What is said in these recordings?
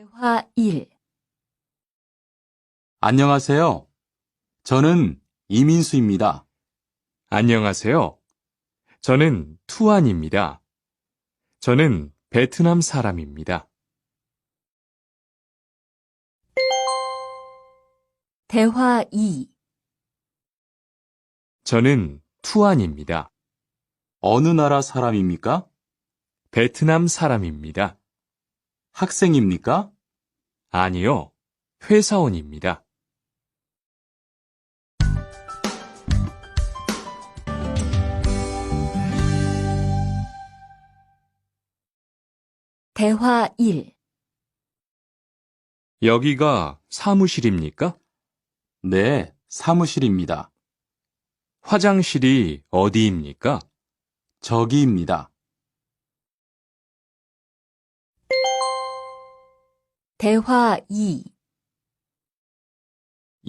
대화 1. 안녕하세요. 저는 이민수입니다. 안녕하세요. 저는 투안입니다. 저는 베트남 사람입니다. 대화 2. 저는 투안입니다. 어느 나라 사람입니까? 베트남 사람입니다. 학생입니까? 아니요, 회사원입니다. 대화 1. 여기가 사무실입니까? 네, 사무실입니다. 화장실이 어디입니까? 저기입니다. 대화 2.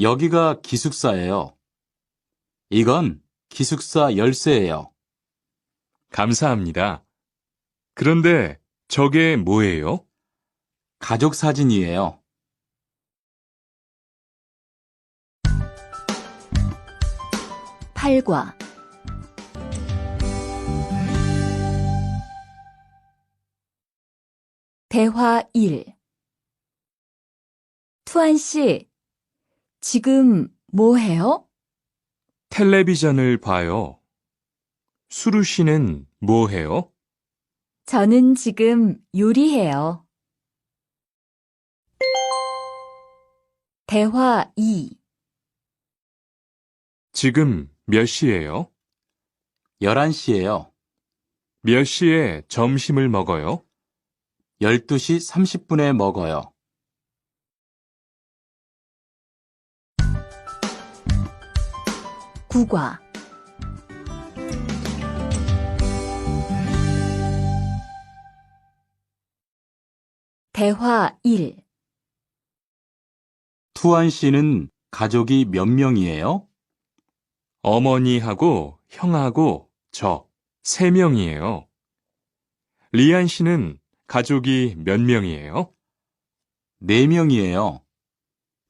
여기가 기숙사예요. 이건 기숙사 열쇠예요. 감사합니다. 그런데 저게 뭐예요? 가족 사진이에요. 팔과. 대화 1. 투안 씨, 지금 뭐 해요? 텔레비전을 봐요. 수루 씨는 뭐 해요? 저는 지금 요리해요. 대화 2. 지금 몇 시예요? 11시예요. 몇 시에 점심을 먹어요? 12시 30분에 먹어요. 국어. 대화 1. 투안 씨는 가족이 몇 명이에요? 어머니하고 형하고 저 3명이에요. 리안 씨는 가족이 몇 명이에요? 4명이에요.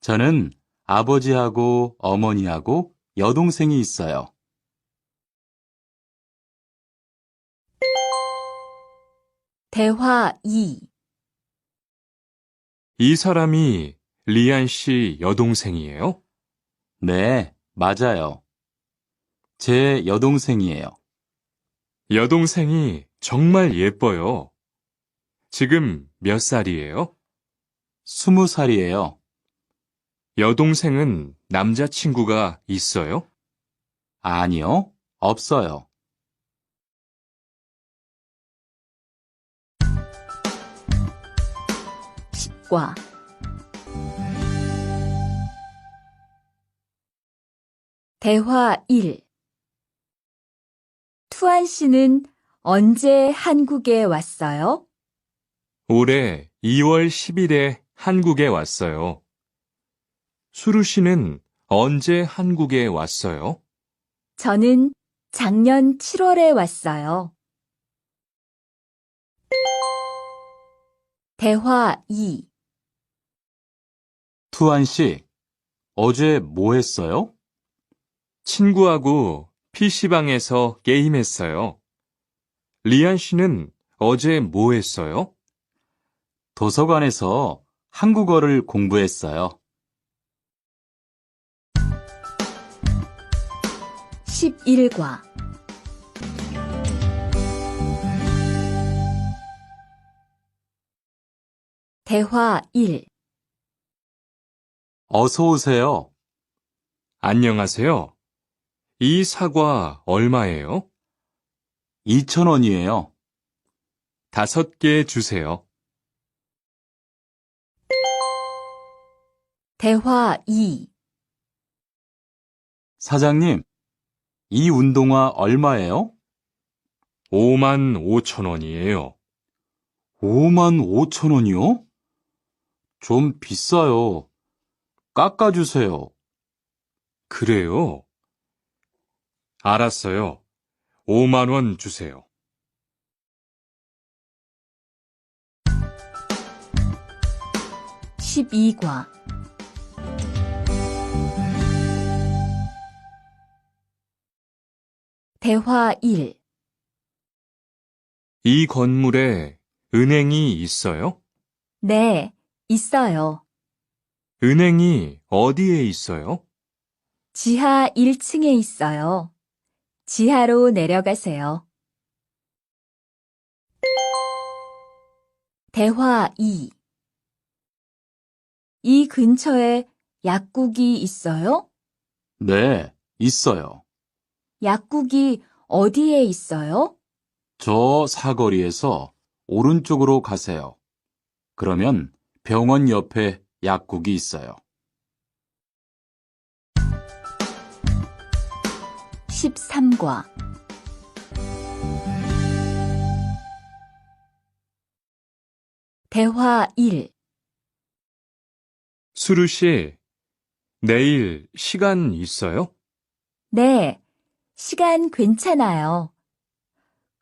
저는 아버지하고 어머니하고 여동생이 있어요. 대화 2. 이 사람이 리안 씨 여동생이에요? 네, 맞아요. 제 여동생이에요. 여동생이 정말 예뻐요. 지금 몇 살이에요? 20살이에요. 여동생은 남자친구가 있어요? 아니요, 없어요. 십과. 대화 1. 투안 씨는 언제 한국에 왔어요? 올해 2월 10일에 한국에 왔어요. 수루 씨는 언제 한국에 왔어요? 저는 작년 7월에 왔어요. 대화 2. 투안 씨, 어제 뭐 했어요? 친구하고 PC방에서 게임했어요. 리안 씨는 어제 뭐 했어요? 도서관에서 한국어를 공부했어요. 11과. 대화 1. 어서 오세요. 안녕하세요. 이 사과 얼마예요? 2,000원이에요. 5개 주세요. 대화 2. 사장님, 이 운동화 얼마예요? 55,000원이에요. 55,000원이요? 좀 비싸요. 깎아주세요. 그래요? 알았어요. 5만 원 주세요. 12과 대화 1. 이 건물에 은행이 있어요? 네, 있어요. 은행이 어디에 있어요? 지하 1층에 있어요. 지하로 내려가세요. 대화 2. 이 근처에 약국이 있어요? 네, 있어요. 약국이 어디에 있어요? 저 사거리에서 오른쪽으로 가세요. 그러면 병원 옆에 약국이 있어요. 13과 대화 1. 수루 씨, 내일 시간 있어요? 네, 시간 괜찮아요.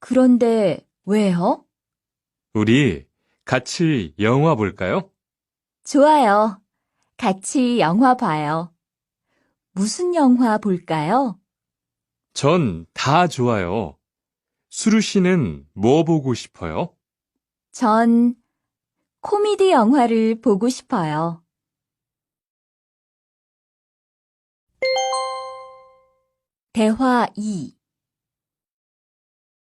그런데 왜요? 우리 같이 영화 볼까요? 좋아요. 같이 영화 봐요. 무슨 영화 볼까요? 전 다 좋아요. 수루 씨는 뭐 보고 싶어요? 전 코미디 영화를 보고 싶어요. 대화 2.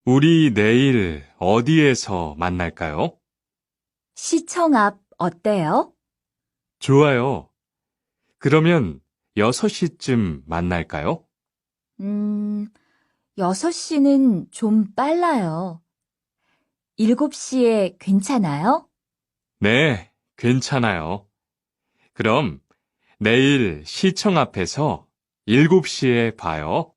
우리 내일 어디에서 만날까요? 시청 앞 어때요? 좋아요. 그러면 6시쯤 만날까요? 6시는 좀 빨라요. 7시에 괜찮아요? 네, 괜찮아요. 그럼 내일 시청 앞에서 7시에 봐요.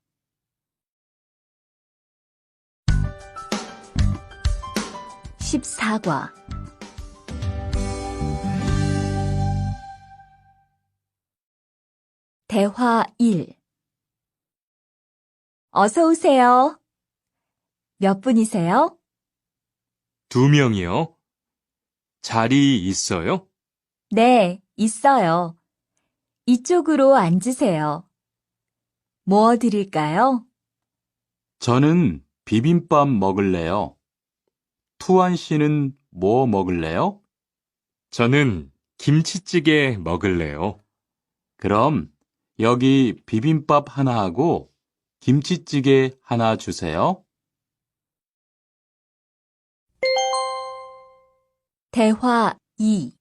14과 대화 1. 어서 오세요. 몇 분이세요? 2명이요. 자리 있어요? 네, 있어요. 이쪽으로 앉으세요. 뭐 드릴까요? 저는 비빔밥 먹을래요. 투안 씨는 뭐 먹을래요? 저는 김치찌개 먹을래요. 그럼 여기 비빔밥 하나 하고 김치찌개 하나 주세요. 대화 2.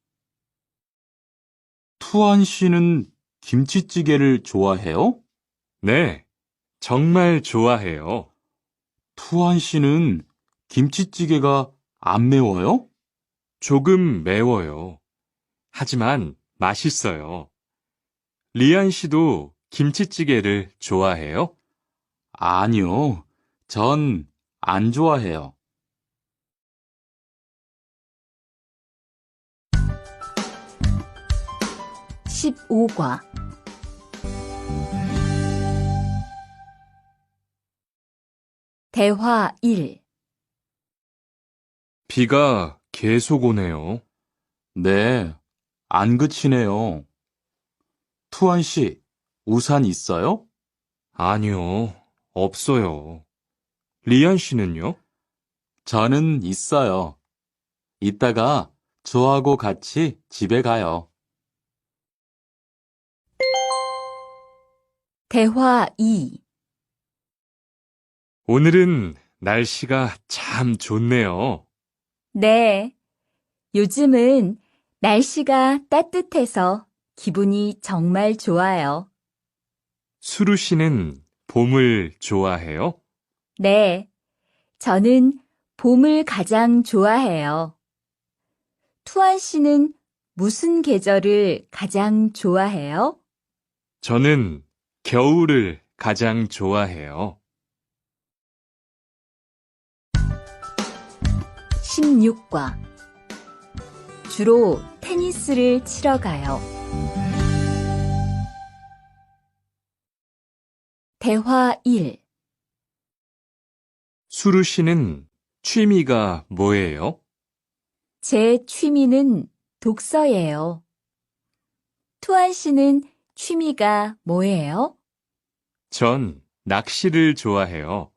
투안 씨는 김치찌개를 좋아해요? 네, 정말 좋아해요. 투안 씨는 김치찌개가 안 매워요? 조금 매워요. 하지만 맛있어요. 리안 씨도 김치찌개를 좋아해요? 아니요. 전 안 좋아해요. 15과 대화 1. 비가 계속 오네요. 네, 안 그치네요. 투안 씨, 우산 있어요? 아니요, 없어요. 리안 씨는요? 저는 있어요. 이따가 저하고 같이 집에 가요. 대화 2. 오늘은 날씨가 참 좋네요. 네, 요즘은 날씨가 따뜻해서 기분이 정말 좋아요. 수루 씨는 봄을 좋아해요? 네, 저는 봄을 가장 좋아해요. 투안 씨는 무슨 계절을 가장 좋아해요? 저는 겨울을 가장 좋아해요. 16과 주로 테니스를 치러 가요. 대화 1. 수루 씨는 취미가 뭐예요? 제 취미는 독서예요. 투안 씨는 취미가 뭐예요? 전 낚시를 좋아해요.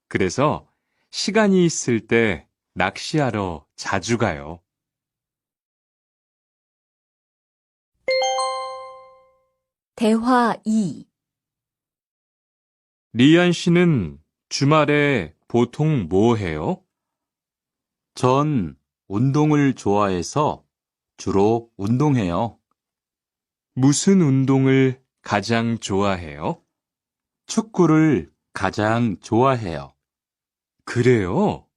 그래서 시간이 있을 때 낚시하러 자주 가요. 대화 2. 리안 씨는 주말에 보통 뭐 해요? 전 운동을 좋아해서 주로 운동해요. 무슨 운동을 가장 좋아해요? 축구를 가장 좋아해요. 그래요?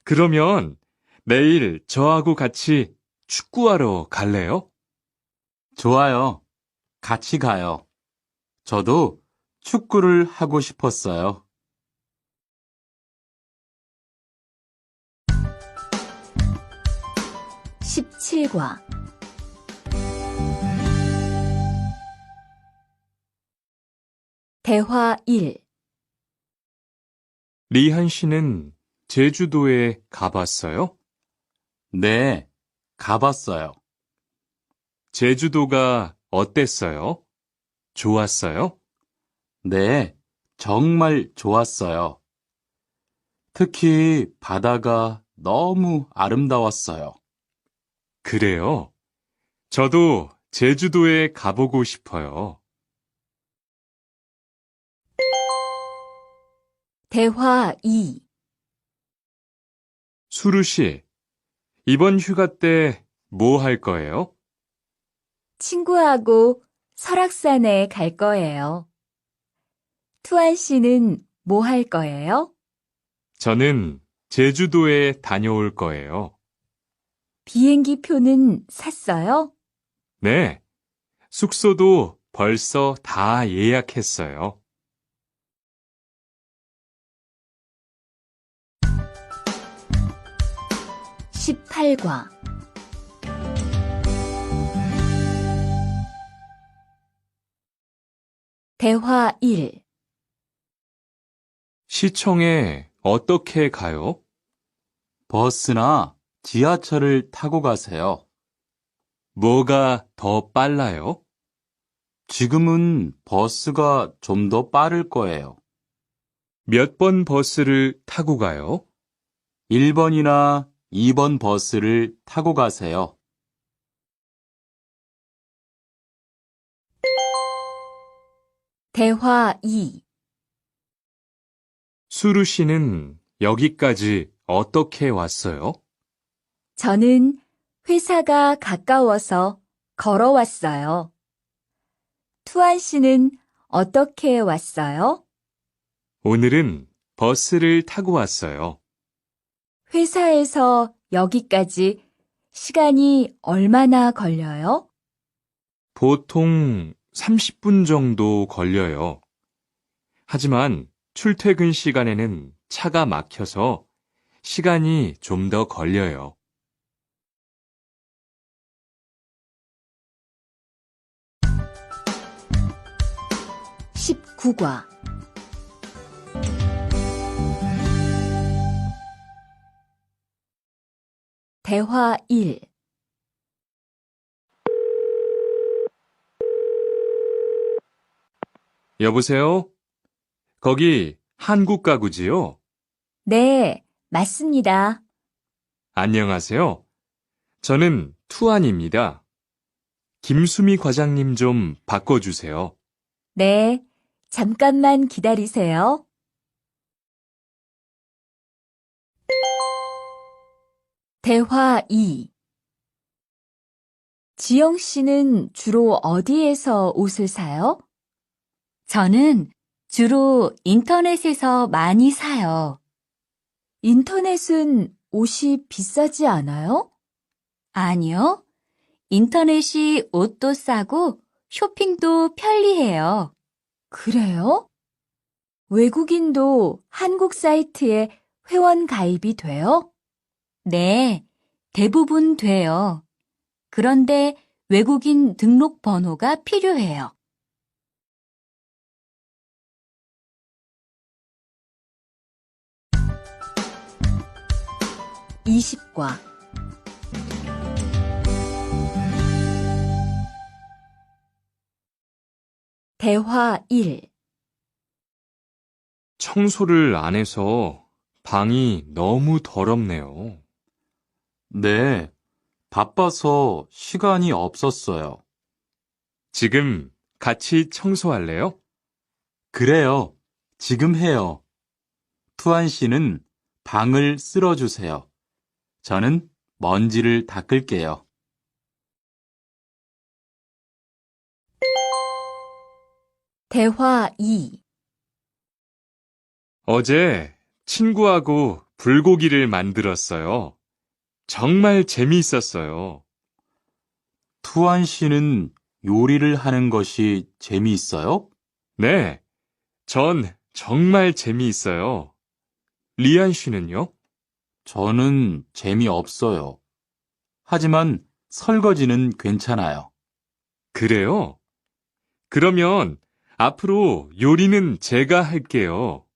그러면 내일 저하고 같이 축구하러 갈래요? 좋아요. 같이 가요. 저도 축구를 하고 싶었어요. 17과 대화 1. 리한 씨는 제주도에 가봤어요? 네, 가봤어요. 제주도가 어땠어요? 좋았어요? 네, 정말 좋았어요. 특히 바다가 너무 아름다웠어요. 그래요. 저도 제주도에 가보고 싶어요. 대화 2. 수루 씨, 이번 휴가 때 뭐 할 거예요? 친구하고 설악산에 갈 거예요. 투안 씨는 뭐 할 거예요? 저는 제주도에 다녀올 거예요. 비행기 표는 샀어요? 네, 숙소도 벌써 다 예약했어요. 18과 대화 1. 시청에 어떻게 가요? 버스나 지하철을 타고 가세요. 뭐가 더 빨라요? 지금은 버스가 좀 더 빠를 거예요. 몇 번 버스를 타고 가요? 1번이나 2번 버스를 타고 가세요. 대화 2. 수루 씨는 여기까지 어떻게 왔어요? 저는 회사가 가까워서 걸어왔어요. 투안 씨는 어떻게 왔어요? 오늘은 버스를 타고 왔어요. 회사에서 여기까지 시간이 얼마나 걸려요? 보통 30분 정도 걸려요. 하지만 출퇴근 시간에는 차가 막혀서 시간이 좀 더 걸려요. 19과 대화 1. 여보세요? 거기 한국 가구지요? 네, 맞습니다. 안녕하세요. 저는 투안입니다. 김수미 과장님 좀 바꿔주세요. 네, 잠깐만 기다리세요. 대화 2. 지영 씨는 주로 어디에서 옷을 사요? 저는 주로 인터넷에서 많이 사요. 인터넷은 옷이 비싸지 않아요? 아니요. 인터넷이 옷도 싸고 쇼핑도 편리해요. 그래요? 외국인도 한국 사이트에 회원 가입이 돼요? 네, 대부분 돼요. 그런데 외국인 등록 번호가 필요해요. 20과 대화 1. 청소를 안 해서 방이 너무 더럽네요. 네, 바빠서 시간이 없었어요. 지금 같이 청소할래요? 그래요. 지금 해요. 투안 씨는 방을 쓸어주세요. 저는 먼지를 닦을게요. 대화 2. 어제 친구하고 불고기를 만들었어요. 정말 재미있었어요. 투안 씨는 요리를 하는 것이 재미있어요? 네, 전 정말 재미있어요. 리안 씨는요? 저는 재미없어요. 하지만 설거지는 괜찮아요. 그래요? 그러면 앞으로 요리는 제가 할게요.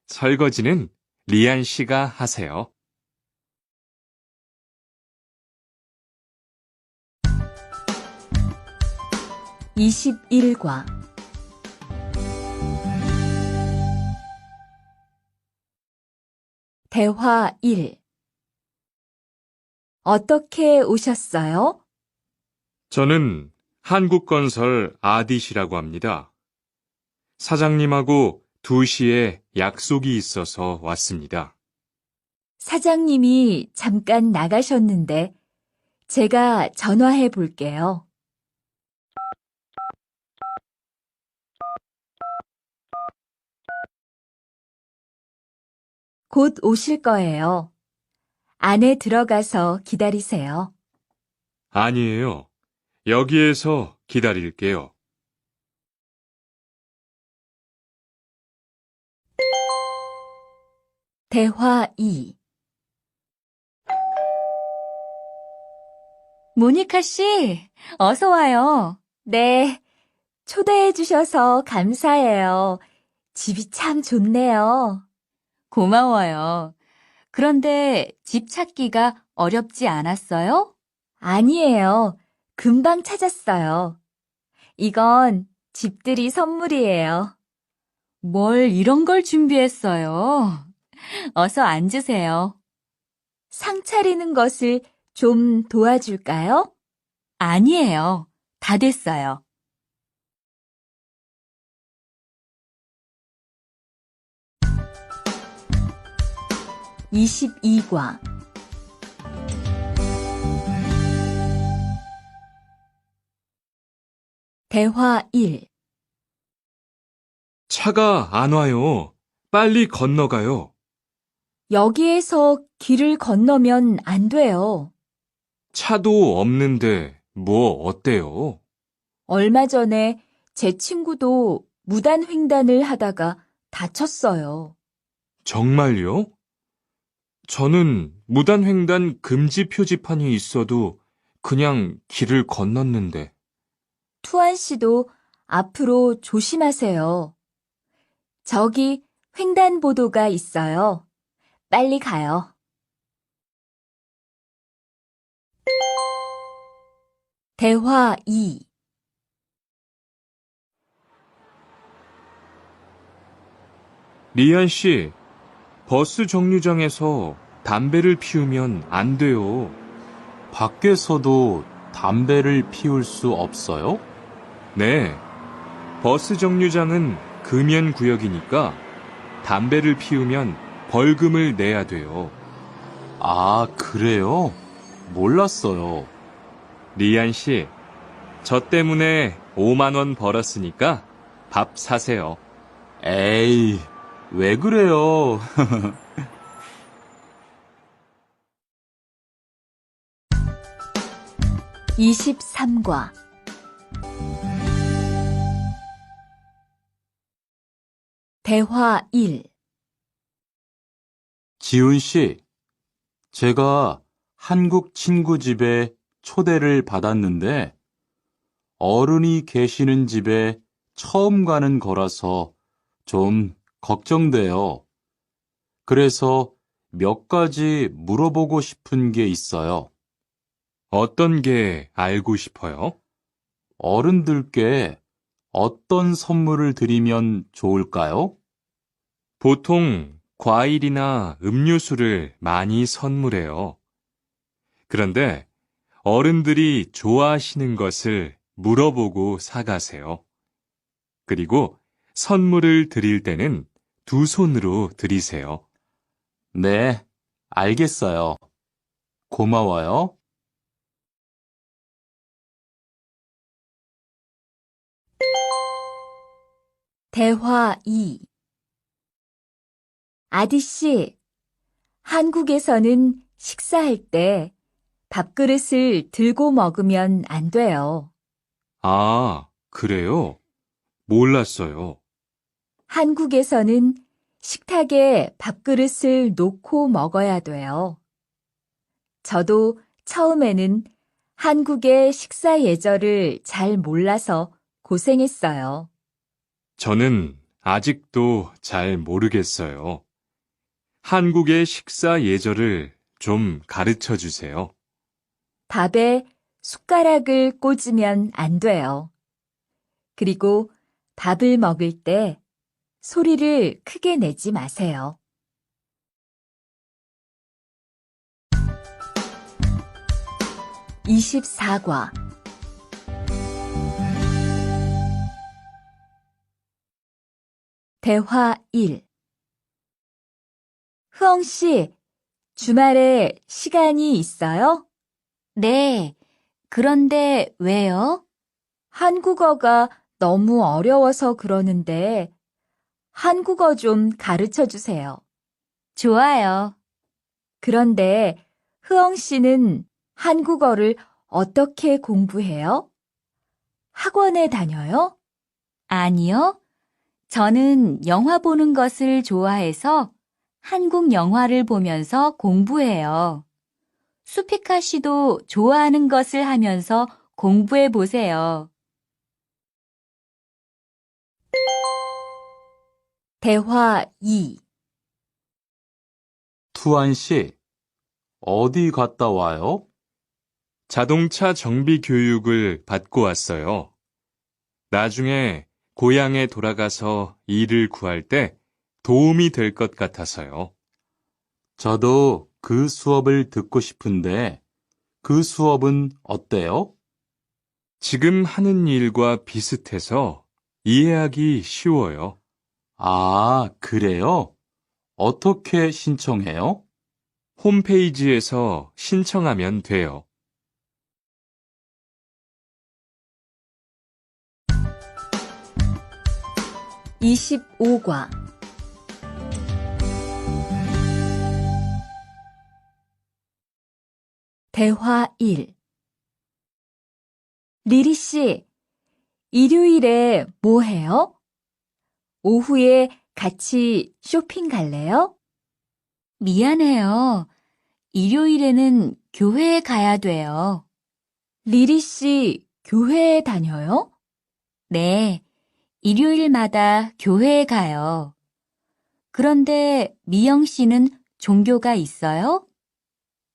설거지는 리안 씨가 하세요. 21과 대화 1. 어떻게 오셨어요? 저는 한국건설 아디시라고 합니다. 사장님하고 2시에 약속이 있어서 왔습니다. 사장님이 잠깐 나가셨는데 제가 전화해 볼게요. 곧 오실 거예요. 안에 들어가서 기다리세요. 아니에요. 여기에서 기다릴게요. 대화 2. 모니카 씨, 어서 와요. 네, 초대해 주셔서 감사해요. 집이 참 좋네요. 고마워요. 그런데 집 찾기가 어렵지 않았어요? 아니에요. 금방 찾았어요. 이건 집들이 선물이에요. 뭘 이런 걸 준비했어요? 어서 앉으세요. 상 차리는 것을 좀 도와줄까요? 아니에요. 다 됐어요. 22과 대화 1. 차가 안 와요. 빨리 건너가요. 여기에서 길을 건너면 안 돼요. 차도 없는데 뭐 어때요? 얼마 전에 제 친구도 무단횡단을 하다가 다쳤어요. 정말요? 저는 무단횡단 금지 표지판이 있어도 그냥 길을 건넜는데. 투안 씨도 앞으로 조심하세요. 저기 횡단보도가 있어요. 빨리 가요. 대화 2. 리안 씨, 버스 정류장에서 담배를 피우면 안 돼요. 밖에서도 담배를 피울 수 없어요? 네, 버스 정류장은 금연 구역이니까 담배를 피우면 벌금을 내야 돼요. 아, 그래요? 몰랐어요. 리안 씨, 저 때문에 5만 원 벌었으니까 밥 사세요. 에이, 왜 그래요? 23과 대화 1. 지훈 씨, 제가 한국 친구 집에 초대를 받았는데 어른이 계시는 집에 처음 가는 거라서 좀 걱정돼요. 그래서 몇 가지 물어보고 싶은 게 있어요. 어떤 게 알고 싶어요? 어른들께 어떤 선물을 드리면 좋을까요? 보통 과일이나 음료수를 많이 선물해요. 그런데 어른들이 좋아하시는 것을 물어보고 사가세요. 그리고 선물을 드릴 때는 두 손으로 드리세요. 네, 알겠어요. 고마워요. 대화 2. 아디씨, 한국에서는 식사할 때 밥그릇을 들고 먹으면 안 돼요. 아, 그래요? 몰랐어요. 한국에서는 식탁에 밥그릇을 놓고 먹어야 돼요. 저도 처음에는 한국의 식사 예절을 잘 몰라서 고생했어요. 저는 아직도 잘 모르겠어요. 한국의 식사 예절을 좀 가르쳐 주세요. 밥에 숟가락을 꽂으면 안 돼요. 그리고 밥을 먹을 때 소리를 크게 내지 마세요. (24과) 대화 1. 흐엉 씨, 주말에 시간이 있어요? 네. 그런데 왜요? 한국어가 너무 어려워서 그러는데 한국어 좀 가르쳐 주세요. 좋아요. 그런데 흐엉 씨는 한국어를 어떻게 공부해요? 학원에 다녀요? 아니요. 저는 영화 보는 것을 좋아해서 한국 영화를 보면서 공부해요. 수피카 씨도 좋아하는 것을 하면서 공부해 보세요. 대화 2. 투안 씨, 어디 갔다 와요? 자동차 정비 교육을 받고 왔어요. 나중에 고향에 돌아가서 일을 구할 때 도움이 될 것 같아서요. 저도 그 수업을 듣고 싶은데 그 수업은 어때요? 지금 하는 일과 비슷해서 이해하기 쉬워요. 아, 그래요? 어떻게 신청해요? 홈페이지에서 신청하면 돼요. (25과) 대화 1. 리리 씨, 일요일에 뭐 해요? 오후에 같이 쇼핑 갈래요? 미안해요. 일요일에는 교회에 가야 돼요. 리리 씨, 교회에 다녀요? 네, 일요일마다 교회에 가요. 그런데 미영 씨는 종교가 있어요?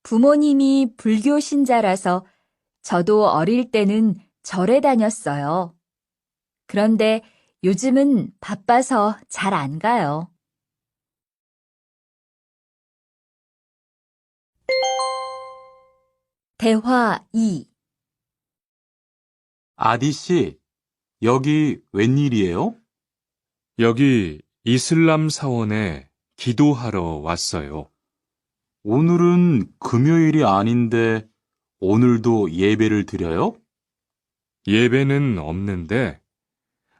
부모님이 불교 신자라서 저도 어릴 때는 절에 다녔어요. 그런데 요즘은 바빠서 잘 안 가요. 대화 2. 아디 씨, 여기 웬일이에요? 여기 이슬람 사원에 기도하러 왔어요. 오늘은 금요일이 아닌데 오늘도 예배를 드려요? 예배는 없는데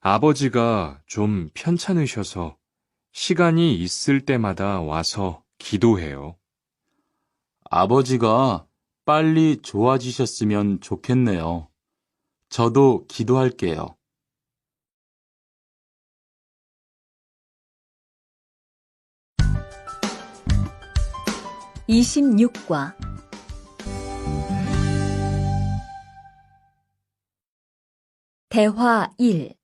아버지가 좀 편찮으셔서 시간이 있을 때마다 와서 기도해요. 아버지가 빨리 좋아지셨으면 좋겠네요. 저도 기도할게요. (26과) 대화 1.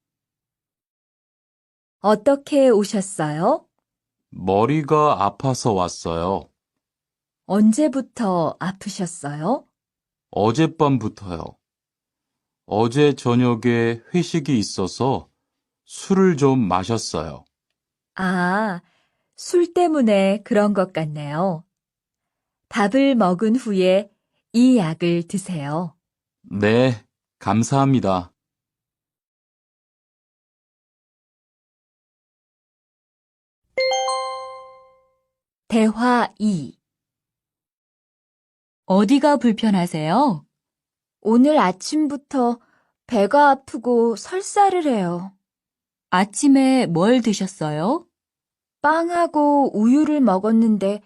어떻게 오셨어요? 머리가 아파서 왔어요. 언제부터 아프셨어요? 어젯밤부터요. 어제 저녁에 회식이 있어서 술을 좀 마셨어요. 아, 술 때문에 그런 것 같네요. 밥을 먹은 후에 이 약을 드세요. 네, 감사합니다. 대화 2. 어디가 불편하세요? 오늘 아침부터 배가 아프고 설사를 해요. 아침에 뭘 드셨어요? 빵하고 우유를 먹었는데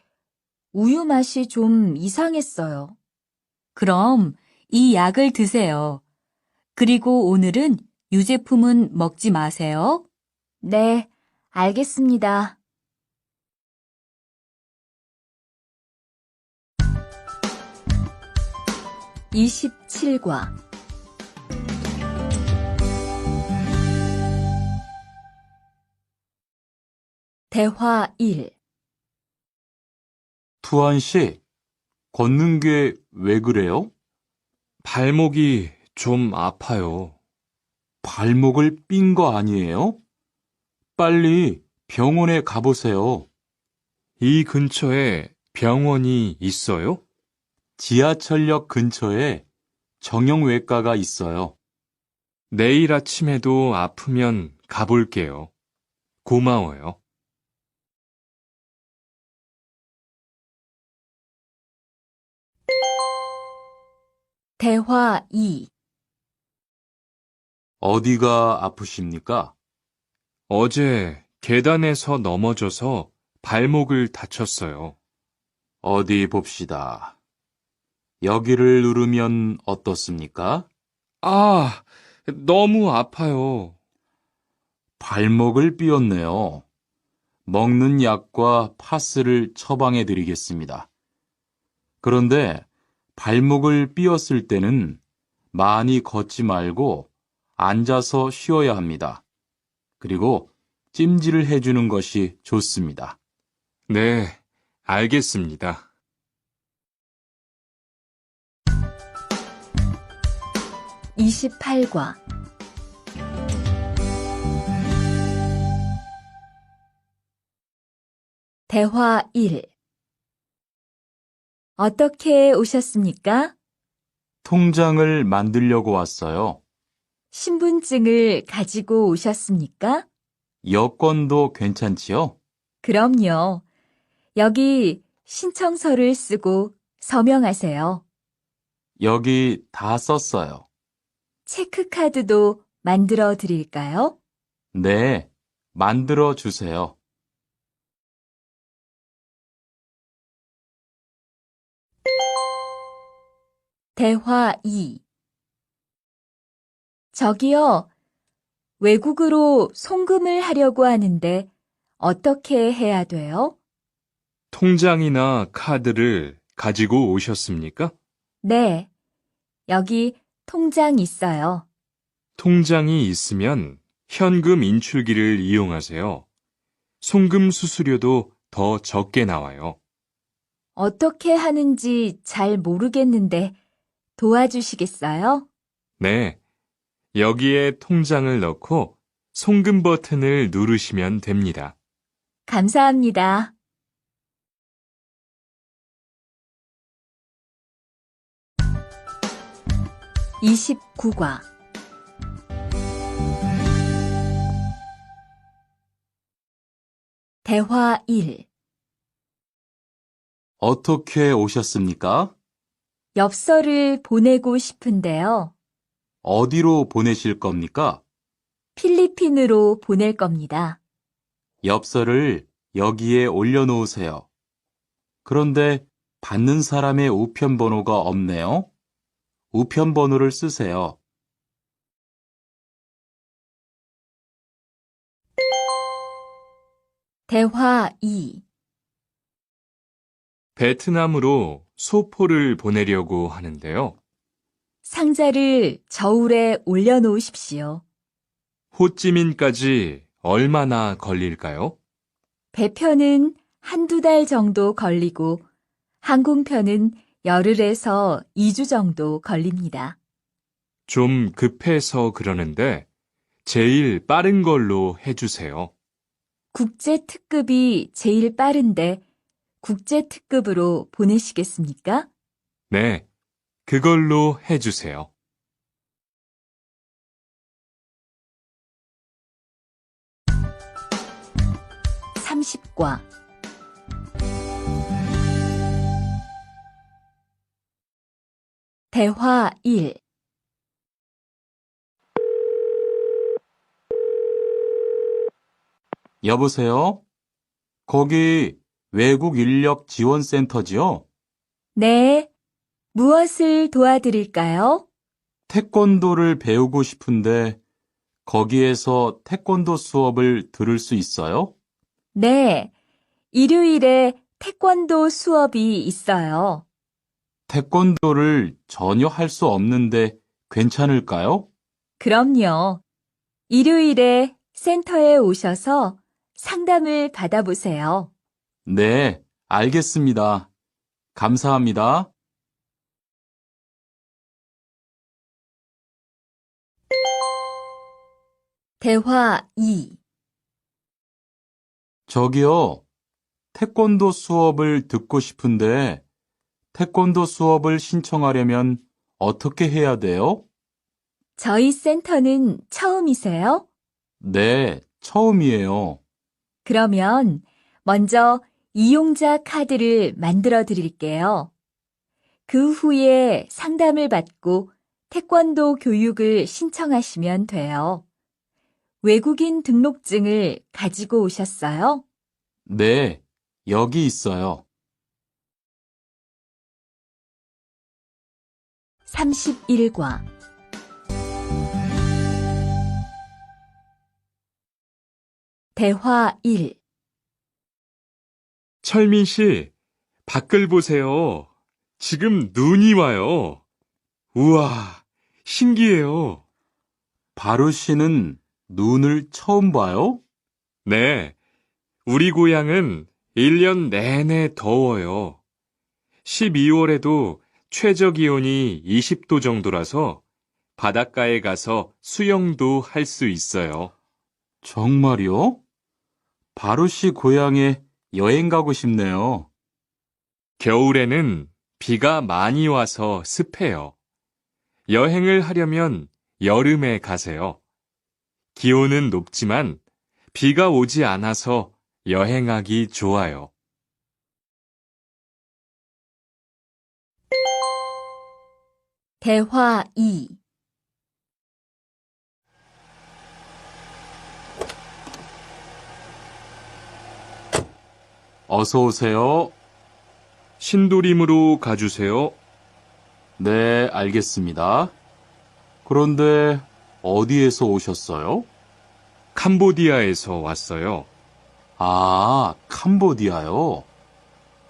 우유 맛이 좀 이상했어요. 그럼 이 약을 드세요. 그리고 오늘은 유제품은 먹지 마세요. 네, 알겠습니다. 27과 대화 1. 투안 씨, 걷는 게 왜 그래요? 발목이 좀 아파요. 발목을 삔 거 아니에요? 빨리 병원에 가보세요. 이 근처에 병원이 있어요? 지하철역 근처에 정형외과가 있어요. 내일 아침에도 아프면 가볼게요. 고마워요. 대화 2. 어디가 아프십니까? 어제 계단에서 넘어져서 발목을 다쳤어요. 어디 봅시다. 여기를 누르면 어떻습니까? 아, 너무 아파요. 발목을 삐었네요. 먹는 약과 파스를 처방해 드리겠습니다. 그런데 발목을 삐었을 때는 많이 걷지 말고 앉아서 쉬어야 합니다. 그리고 찜질을 해주는 것이 좋습니다. 네, 알겠습니다. 28과 대화 1. 어떻게 오셨습니까? 통장을 만들려고 왔어요. 신분증을 가지고 오셨습니까? 여권도 괜찮지요? 그럼요. 여기 신청서를 쓰고 서명하세요. 여기 다 썼어요. 체크카드도 만들어 드릴까요? 네, 만들어 주세요. 대화 2. 저기요, 외국으로 송금을 하려고 하는데 어떻게 해야 돼요? 통장이나 카드를 가지고 오셨습니까? 네, 여기 통장 있어요. 통장이 있으면 현금 인출기를 이용하세요. 송금 수수료도 더 적게 나와요. 어떻게 하는지 잘 모르겠는데 도와주시겠어요? 네, 여기에 통장을 넣고 송금 버튼을 누르시면 됩니다. 감사합니다. 29과 대화 1. 어떻게 오셨습니까? 엽서를 보내고 싶은데요. 어디로 보내실 겁니까? 필리핀으로 보낼 겁니다. 엽서를 여기에 올려놓으세요. 그런데 받는 사람의 우편번호가 없네요. 우편번호를 쓰세요. 대화 2. 베트남으로 소포를 보내려고 하는데요. 상자를 저울에 올려놓으십시오. 호찌민까지 얼마나 걸릴까요? 배편은 한두 달 정도 걸리고 항공편은 열흘에서 2주 정도 걸립니다. 좀 급해서 그러는데 제일 빠른 걸로 해주세요. 국제 특급이 제일 빠른데 국제 특급으로 보내시겠습니까? 네, 그걸로 해주세요. 30과 대화 1. 여보세요? 거기 외국 인력 지원센터지요? 네, 무엇을 도와드릴까요? 태권도를 배우고 싶은데 거기에서 태권도 수업을 들을 수 있어요? 네, 일요일에 태권도 수업이 있어요. 태권도를 전혀 할 수 없는데 괜찮을까요? 그럼요. 일요일에 센터에 오셔서 상담을 받아보세요. 네, 알겠습니다. 감사합니다. 대화 2. 저기요, 태권도 수업을 듣고 싶은데 태권도 수업을 신청하려면 어떻게 해야 돼요? 저희 센터는 처음이세요? 네, 처음이에요. 그러면 먼저 이용자 카드를 만들어 드릴게요. 그 후에 상담을 받고 태권도 교육을 신청하시면 돼요. 외국인 등록증을 가지고 오셨어요? 네, 여기 있어요. 31과 대화 1. 철민 씨, 밖을 보세요. 지금 눈이 와요. 우와, 신기해요. 바루 씨는 눈을 처음 봐요? 네, 우리 고향은 1년 내내 더워요. 12월에도 최저 기온이 20도 정도라서 바닷가에 가서 수영도 할 수 있어요. 정말요? 바루 씨 고향에 여행 가고 싶네요. 겨울에는 비가 많이 와서 습해요. 여행을 하려면 여름에 가세요. 기온은 높지만 비가 오지 않아서 여행하기 좋아요. 대화 2. 어서 오세요. 신도림으로 가주세요. 네, 알겠습니다. 그런데 어디에서 오셨어요? 캄보디아에서 왔어요. 아, 캄보디아요.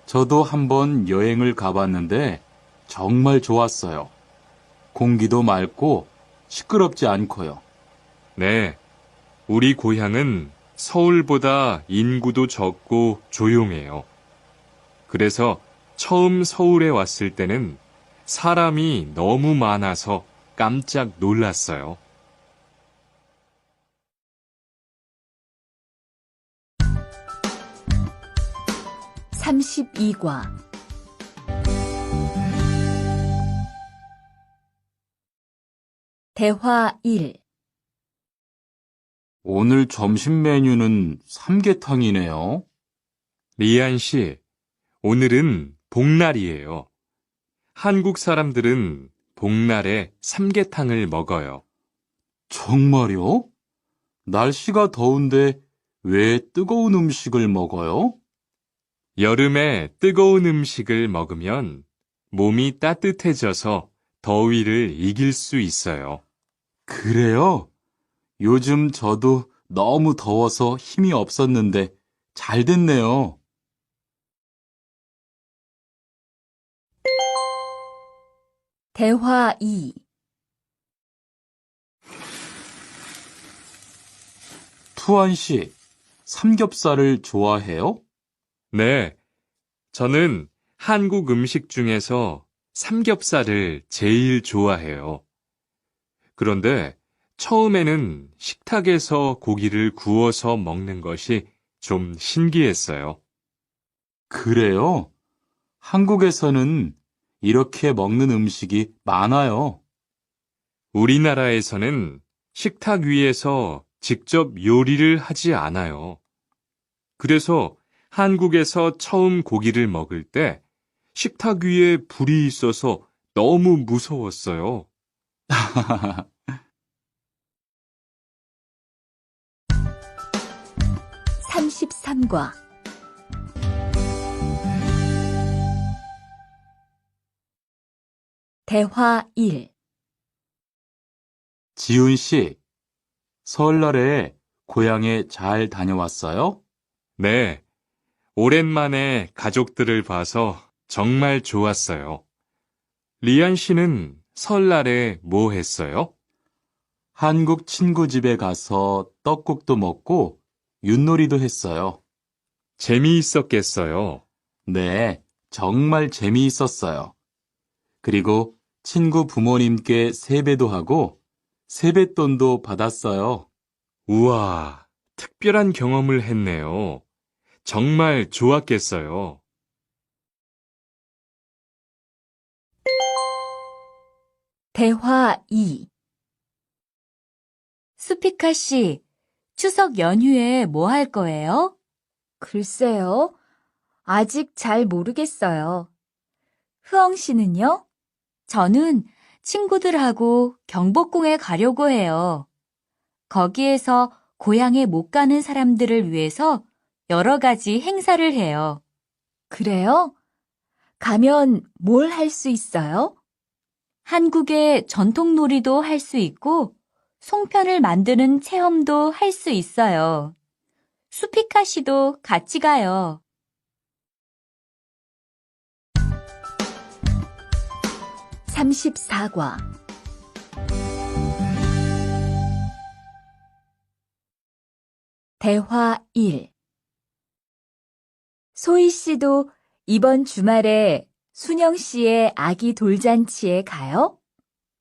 저도 한번 여행을 가봤는데 정말 좋았어요. 공기도 맑고 시끄럽지 않고요. 네, 우리 고향은 서울보다 인구도 적고 조용해요. 그래서 처음 서울에 왔을 때는 사람이 너무 많아서 깜짝 놀랐어요. 32과 대화 1. 오늘 점심 메뉴는 삼계탕이네요. 리안 씨, 오늘은 복날이에요. 한국 사람들은 복날에 삼계탕을 먹어요. 정말요? 날씨가 더운데 왜 뜨거운 음식을 먹어요? 여름에 뜨거운 음식을 먹으면 몸이 따뜻해져서 더위를 이길 수 있어요. 그래요? 요즘 저도 너무 더워서 힘이 없었는데 잘 됐네요. 대화 2. 투안 씨, 삼겹살을 좋아해요? 네, 저는 한국 음식 중에서 삼겹살을 제일 좋아해요. 그런데 처음에는 식탁에서 고기를 구워서 먹는 것이 좀 신기했어요. 그래요? 한국에서는 이렇게 먹는 음식이 많아요. 우리나라에서는 식탁 위에서 직접 요리를 하지 않아요. 그래서 한국에서 처음 고기를 먹을 때 식탁 위에 불이 있어서 너무 무서웠어요. 33과 대화 1. 지훈 씨, 설날에 고향에 잘 다녀왔어요? 네, 오랜만에 가족들을 봐서 정말 좋았어요. 리안 씨는 설날에 뭐 했어요? 한국 친구 집에 가서 떡국도 먹고 윷놀이도 했어요. 재미있었겠어요. 네, 정말 재미있었어요. 그리고 친구 부모님께 세배도 하고 세뱃돈도 받았어요. 우와, 특별한 경험을 했네요. 정말 좋았겠어요. 대화 2. 수피카 씨, 추석 연휴에 뭐 할 거예요? 글쎄요. 아직 잘 모르겠어요. 흐엉 씨는요? 저는 친구들하고 경복궁에 가려고 해요. 거기에서 고향에 못 가는 사람들을 위해서 여러 가지 행사를 해요. 그래요? 가면 뭘 할 수 있어요? 한국의 전통 놀이도 할 수 있고, 송편을 만드는 체험도 할 수 있어요. 수피카 씨도 같이 가요. 34과 대화 1. 소희 씨도 이번 주말에 순영 씨의 아기 돌잔치에 가요?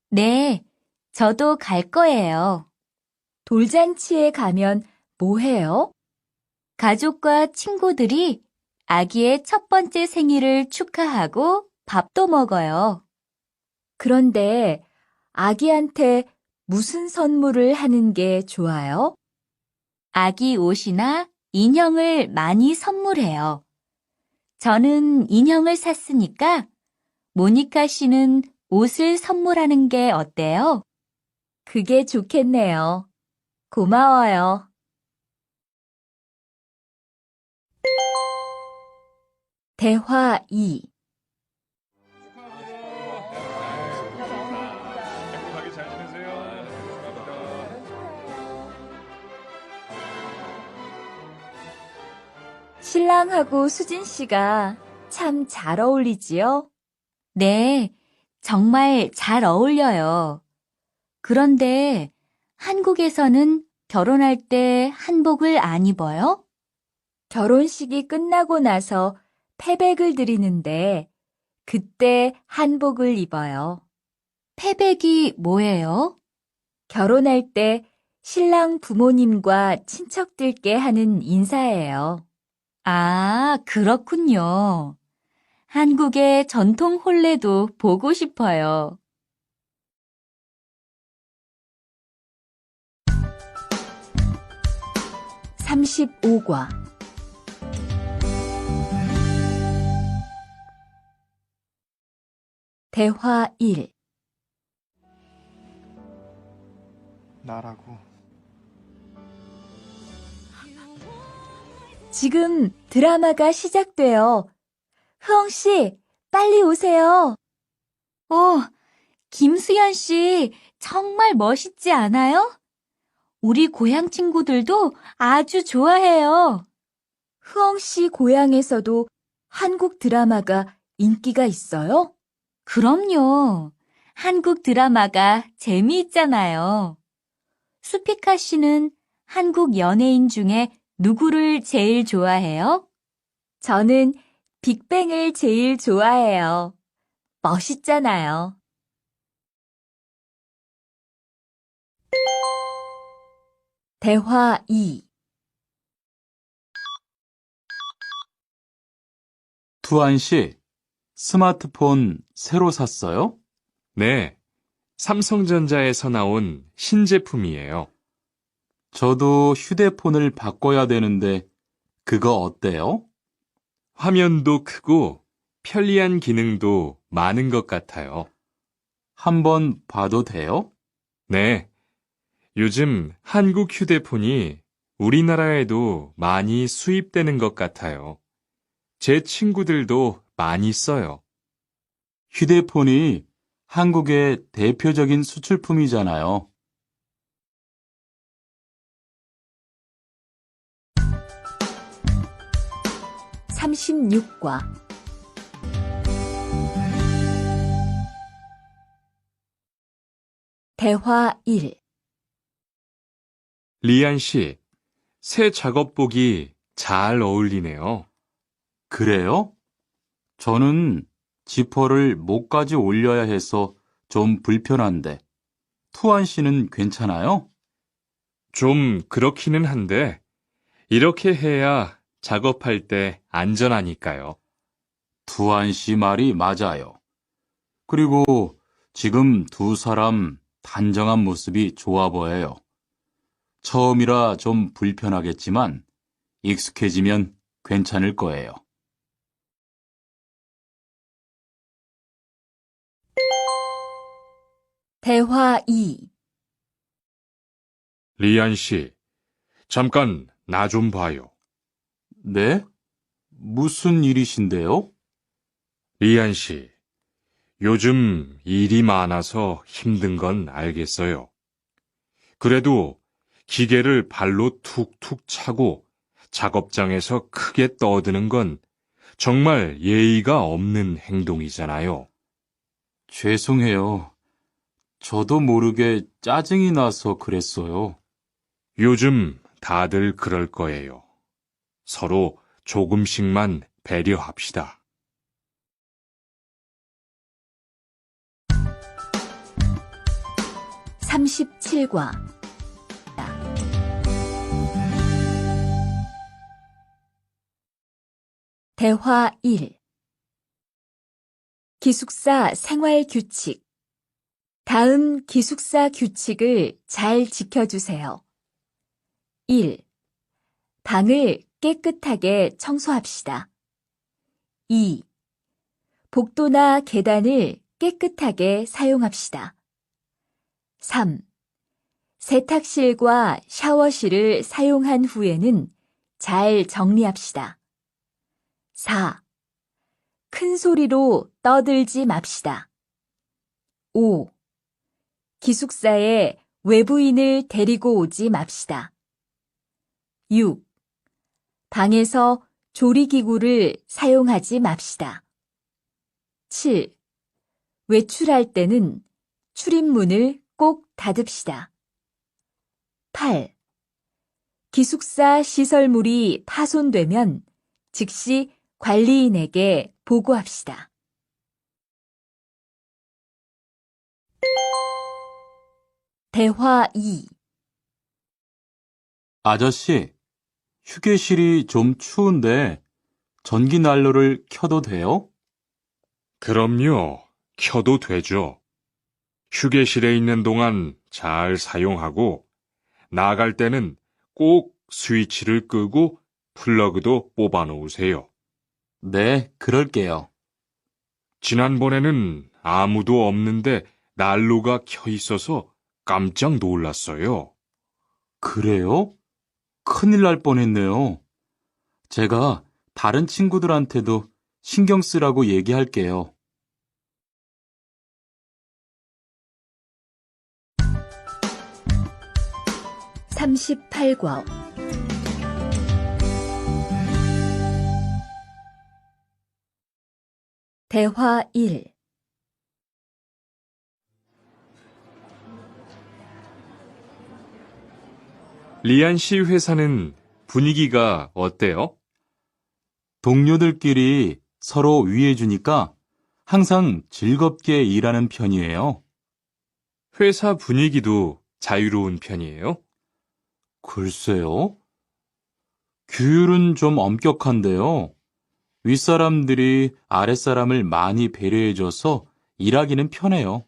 네, 저도 갈 거예요. 돌잔치에 가면 뭐 해요? 가족과 친구들이 아기의 첫 번째 생일을 축하하고 밥도 먹어요. 그런데 아기한테 무슨 선물을 하는 게 좋아요? 아기 옷이나 인형을 많이 선물해요. 저는 인형을 샀으니까 모니카 씨는 옷을 선물하는 게 어때요? 그게 좋겠네요. 고마워요. 대화 2. 행복하게 잘 지내세요. 신랑하고 수진 씨가 참 잘 어울리지요? 네, 정말 잘 어울려요. 그런데 한국에서는 결혼할 때 한복을 안 입어요? 결혼식이 끝나고 나서 패백을 드리는데 그때 한복을 입어요. 패백이 뭐예요? 결혼할 때 신랑 부모님과 친척들께 하는 인사예요. 아, 그렇군요. 한국의 전통 혼례도 보고 싶어요. 35과 대화 1. 나라고. 지금 드라마가 시작돼요. 흐엉 씨, 빨리 오세요. 김수현 씨, 정말 멋있지 않아요? 우리 고향 친구들도 아주 좋아해요. 흐엉 씨 고향에서도 한국 드라마가 인기가 있어요? 그럼요. 한국 드라마가 재미있잖아요. 수피카 씨는 한국 연예인 중에 누구를 제일 좋아해요? 저는 빅뱅을 제일 좋아해요. 멋있잖아요. 대화 2. 투안 씨, 스마트폰 새로 샀어요? 네, 삼성전자에서 나온 신제품이에요. 저도 휴대폰을 바꿔야 되는데 그거 어때요? 화면도 크고 편리한 기능도 많은 것 같아요. 한번 봐도 돼요? 네, 요즘 한국 휴대폰이 우리나라에도 많이 수입되는 것 같아요. 제 친구들도 많이 써요. 휴대폰이 한국의 대표적인 수출품이잖아요. (36과) 대화 1. 리안 씨, 새 작업복이 잘 어울리네요. 그래요? 저는 지퍼를 목까지 올려야 해서 좀 불편한데, 투안 씨는 괜찮아요? 좀 그렇기는 한데, 이렇게 해야 작업할 때 안전하니까요. 투안 씨 말이 맞아요. 그리고 지금 두 사람 단정한 모습이 좋아 보여요. 처음이라 좀 불편하겠지만 익숙해지면 괜찮을 거예요. 대화 2. 리안 씨, 잠깐 나 좀 봐요. 네? 무슨 일이신데요? 리안 씨, 요즘 일이 많아서 힘든 건 알겠어요. 그래도 기계를 발로 툭툭 차고 작업장에서 크게 떠드는 건 정말 예의가 없는 행동이잖아요. 죄송해요. 저도 모르게 짜증이 나서 그랬어요. 요즘 다들 그럴 거예요. 서로 조금씩만 배려합시다. (37과) 대화 1. 기숙사 생활 규칙. 다음 기숙사 규칙을 잘 지켜주세요. 1. 방을 깨끗하게 청소합시다. 2. 복도나 계단을 깨끗하게 사용합시다. 3. 세탁실과 샤워실을 사용한 후에는 잘 정리합시다. 4. 큰 소리로 떠들지 맙시다. 5. 기숙사에 외부인을 데리고 오지 맙시다. 6. 방에서 조리기구를 사용하지 맙시다. 7. 외출할 때는 출입문을 꼭 닫읍시다. 8. 기숙사 시설물이 파손되면 즉시 관리인에게 보고합시다. 대화 2. 아저씨, 휴게실이 좀 추운데 전기 난로를 켜도 돼요? 그럼요, 켜도 되죠. 휴게실에 있는 동안 잘 사용하고, 나갈 때는 꼭 스위치를 끄고 플러그도 뽑아 놓으세요. 네, 그럴게요. 지난번에는 아무도 없는데 난로가 켜 있어서 깜짝 놀랐어요. 그래요? 큰일 날 뻔했네요. 제가 다른 친구들한테도 신경 쓰라고 얘기할게요. (38과) 대화 1. 리안 씨 회사는 분위기가 어때요? 동료들끼리 서로 위해주니까 항상 즐겁게 일하는 편이에요. 회사 분위기도 자유로운 편이에요? 글쎄요. 규율은 좀 엄격한데요. 윗사람들이 아랫사람을 많이 배려해줘서 일하기는 편해요.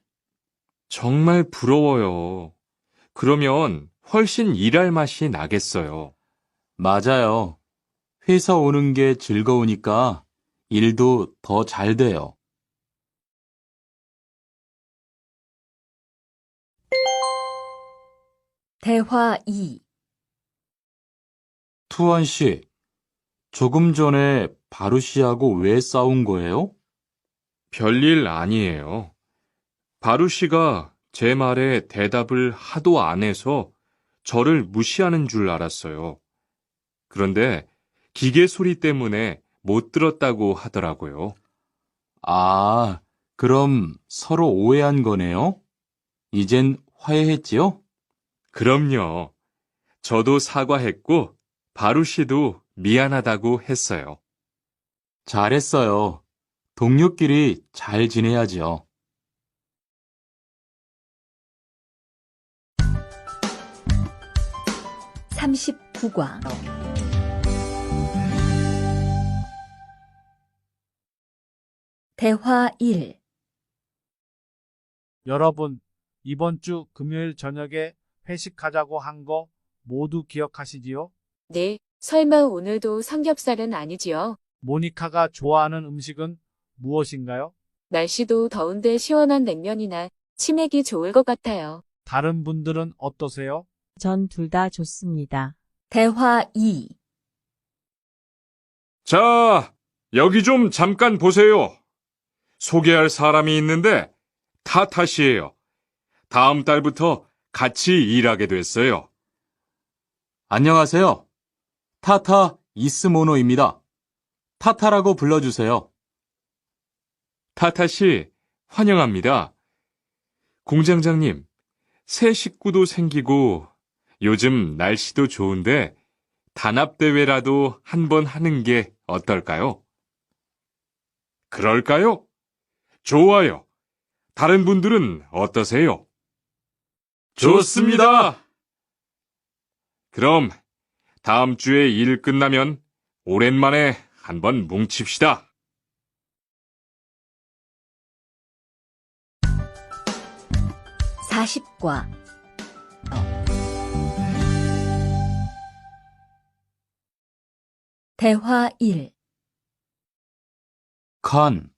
정말 부러워요. 그러면 훨씬 일할 맛이 나겠어요. 맞아요. 회사 오는 게 즐거우니까 일도 더 잘 돼요. 대화 2. 투원 씨, 조금 전에 바루 씨하고 왜 싸운 거예요? 별일 아니에요. 바루 씨가 제 말에 대답을 하도 안 해서 저를 무시하는 줄 알았어요. 그런데 기계 소리 때문에 못 들었다고 하더라고요. 아, 그럼 서로 오해한 거네요? 이젠 화해했지요? 그럼요. 저도 사과했고, 바루 씨도 미안하다고 했어요. 잘했어요. 동료끼리 잘 지내야지요. (39과) 대화 1. 여러분, 이번 주 금요일 저녁에 회식하자고 한 거 모두 기억하시지요? 네, 설마 오늘도 삼겹살은 아니지요? 모니카가 좋아하는 음식은 무엇인가요? 날씨도 더운데 시원한 냉면이나 치맥이 좋을 것 같아요. 다른 분들은 어떠세요? 전 둘 다 좋습니다. 대화 2. 자, 여기 좀 잠깐 보세요. 소개할 사람이 있는데 타타 씨예요. 다음 달부터 같이 일하게 됐어요. 안녕하세요. 타타 이스모노입니다. 타타라고 불러주세요. 타타 씨, 환영합니다. 공장장님, 새 식구도 생기고 요즘 날씨도 좋은데 단합대회라도 한번 하는 게 어떨까요? 그럴까요? 좋아요. 다른 분들은 어떠세요? 좋습니다. 그럼 다음 주에 일 끝나면 오랜만에 한번 뭉칩시다. (40과) 대화 1. 칸,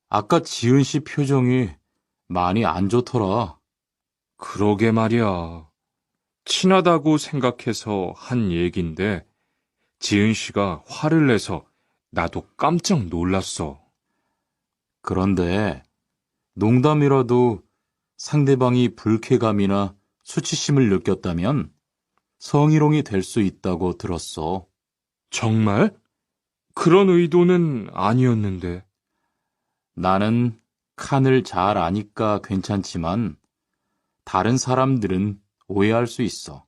아까 지은 씨 표정이 많이 안 좋더라. 그러게 말이야. 친하다고 생각해서 한 얘긴데 지은 씨가 화를 내서 나도 깜짝 놀랐어. 그런데 농담이라도 상대방이 불쾌감이나 수치심을 느꼈다면 성희롱이 될 수 있다고 들었어. 정말? 그런 의도는 아니었는데. 나는 칸을 잘 아니까 괜찮지만 다른 사람들은 오해할 수 있어.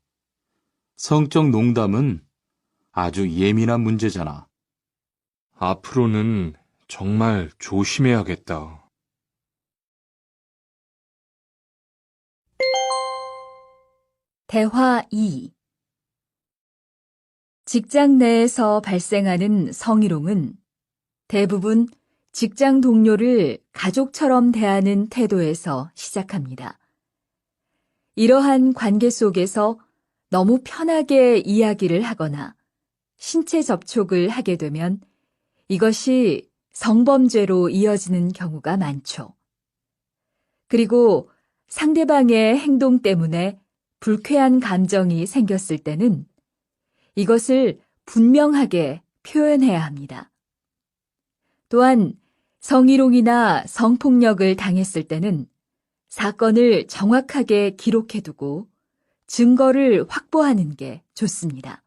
성적 농담은 아주 예민한 문제잖아. 앞으로는 정말 조심해야겠다. 대화 2. 직장 내에서 발생하는 성희롱은 대부분 직장 동료를 가족처럼 대하는 태도에서 시작합니다. 이러한 관계 속에서 너무 편하게 이야기를 하거나 신체 접촉을 하게 되면 이것이 성범죄로 이어지는 경우가 많죠. 그리고 상대방의 행동 때문에 불쾌한 감정이 생겼을 때는 이것을 분명하게 표현해야 합니다. 또한 성희롱이나 성폭력을 당했을 때는 사건을 정확하게 기록해두고 증거를 확보하는 게 좋습니다.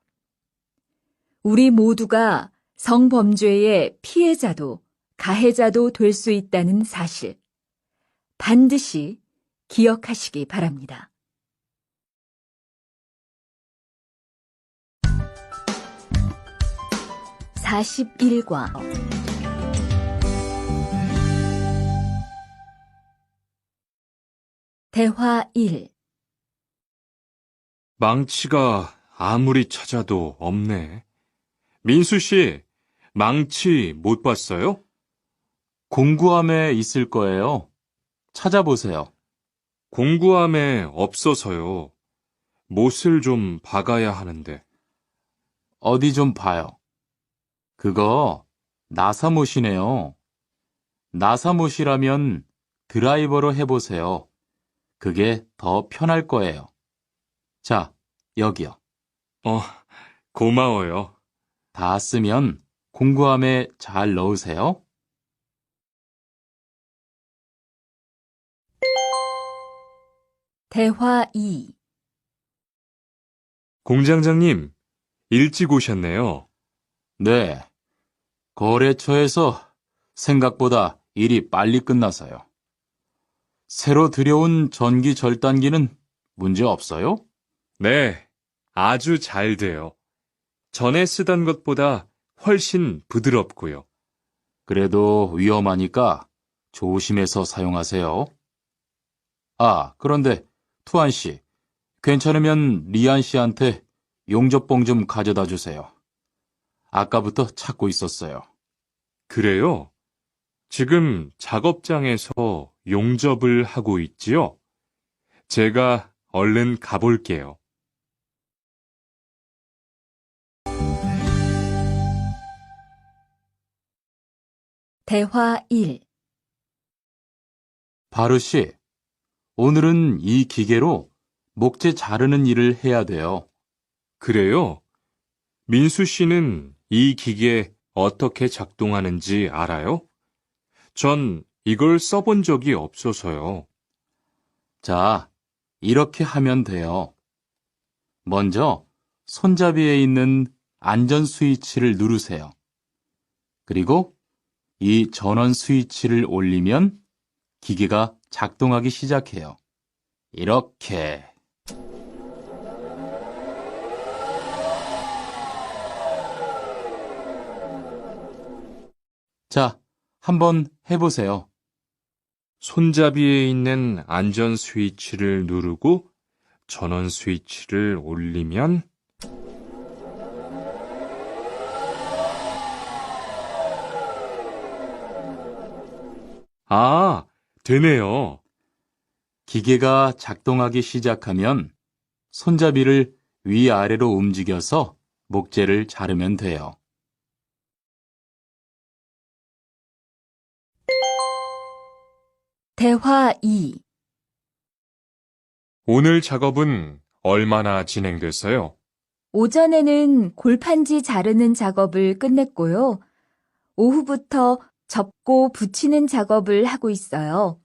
우리 모두가 성범죄의 피해자도 가해자도 될 수 있다는 사실, 반드시 기억하시기 바랍니다. (41과) 대화 1. 망치가 아무리 찾아도 없네. 민수 씨, 망치 못 봤어요? 공구함에 있을 거예요. 찾아보세요. 공구함에 없어서요. 못을 좀 박아야 하는데. 어디 좀 봐요. 그거 나사못이네요. 나사못이라면 드라이버로 해보세요. 그게 더 편할 거예요. 자, 여기요. 고마워요. 다 쓰면 공구함에 잘 넣으세요. 대화 2. 공장장님, 일찍 오셨네요. 네. 거래처에서 생각보다 일이 빨리 끝나서요. 새로 들여온 전기 절단기는 문제 없어요? 네, 아주 잘 돼요. 전에 쓰던 것보다 훨씬 부드럽고요. 그래도 위험하니까 조심해서 사용하세요. 아, 그런데 투안 씨, 괜찮으면 리안 씨한테 용접봉 좀 가져다 주세요. 아까부터 찾고 있었어요. 그래요? 지금 작업장에서 용접을 하고 있지요? 제가 얼른 가볼게요. 대화 1. 바르 씨, 오늘은 이 기계로 목재 자르는 일을 해야 돼요. 그래요? 민수 씨는 이 기계 어떻게 작동하는지 알아요? 전 이걸 써본 적이 없어서요. 자, 이렇게 하면 돼요. 먼저 손잡이에 있는 안전 스위치를 누르세요. 그리고 이 전원 스위치를 올리면 기계가 작동하기 시작해요. 이렇게. 자, 한번 해보세요. 손잡이에 있는 안전 스위치를 누르고 전원 스위치를 올리면 되네요. 기계가 작동하기 시작하면 손잡이를 위아래로 움직여서 목재를 자르면 돼요. 대화 2. 오늘 작업은 얼마나 진행됐어요? 오전에는 골판지 자르는 작업을 끝냈고요. 오후부터 접고 붙이는 작업을 하고 있어요.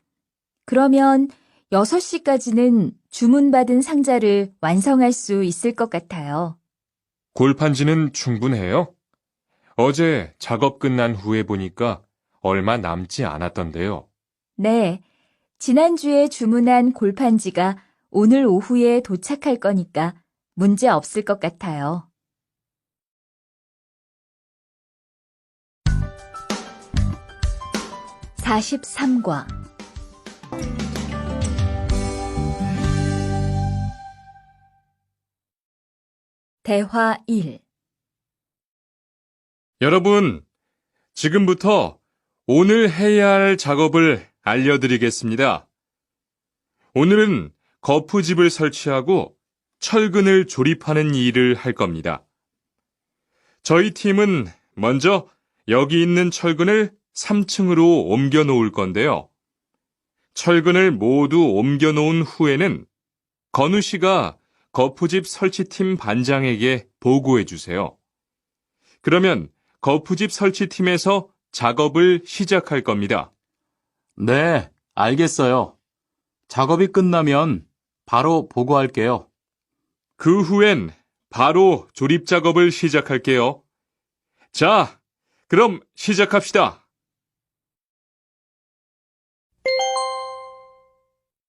그러면 6시까지는 주문받은 상자를 완성할 수 있을 것 같아요. 골판지는 충분해요? 어제 작업 끝난 후에 보니까 얼마 남지 않았던데요. 네, 지난주에 주문한 골판지가 오늘 오후에 도착할 거니까 문제 없을 것 같아요. (43과) 대화 1. 여러분, 지금부터 오늘 해야 할 작업을 알려드리겠습니다. 오늘은 거푸집을 설치하고 철근을 조립하는 일을 할 겁니다. 저희 팀은 먼저 여기 있는 철근을 3층으로 옮겨 놓을 건데요. 철근을 모두 옮겨 놓은 후에는 건우 씨가 거푸집 설치팀 반장에게 보고해 주세요. 그러면 거푸집 설치팀에서 작업을 시작할 겁니다. 네, 알겠어요. 작업이 끝나면 바로 보고할게요. 그 후엔 바로 조립 작업을 시작할게요. 자, 그럼 시작합시다.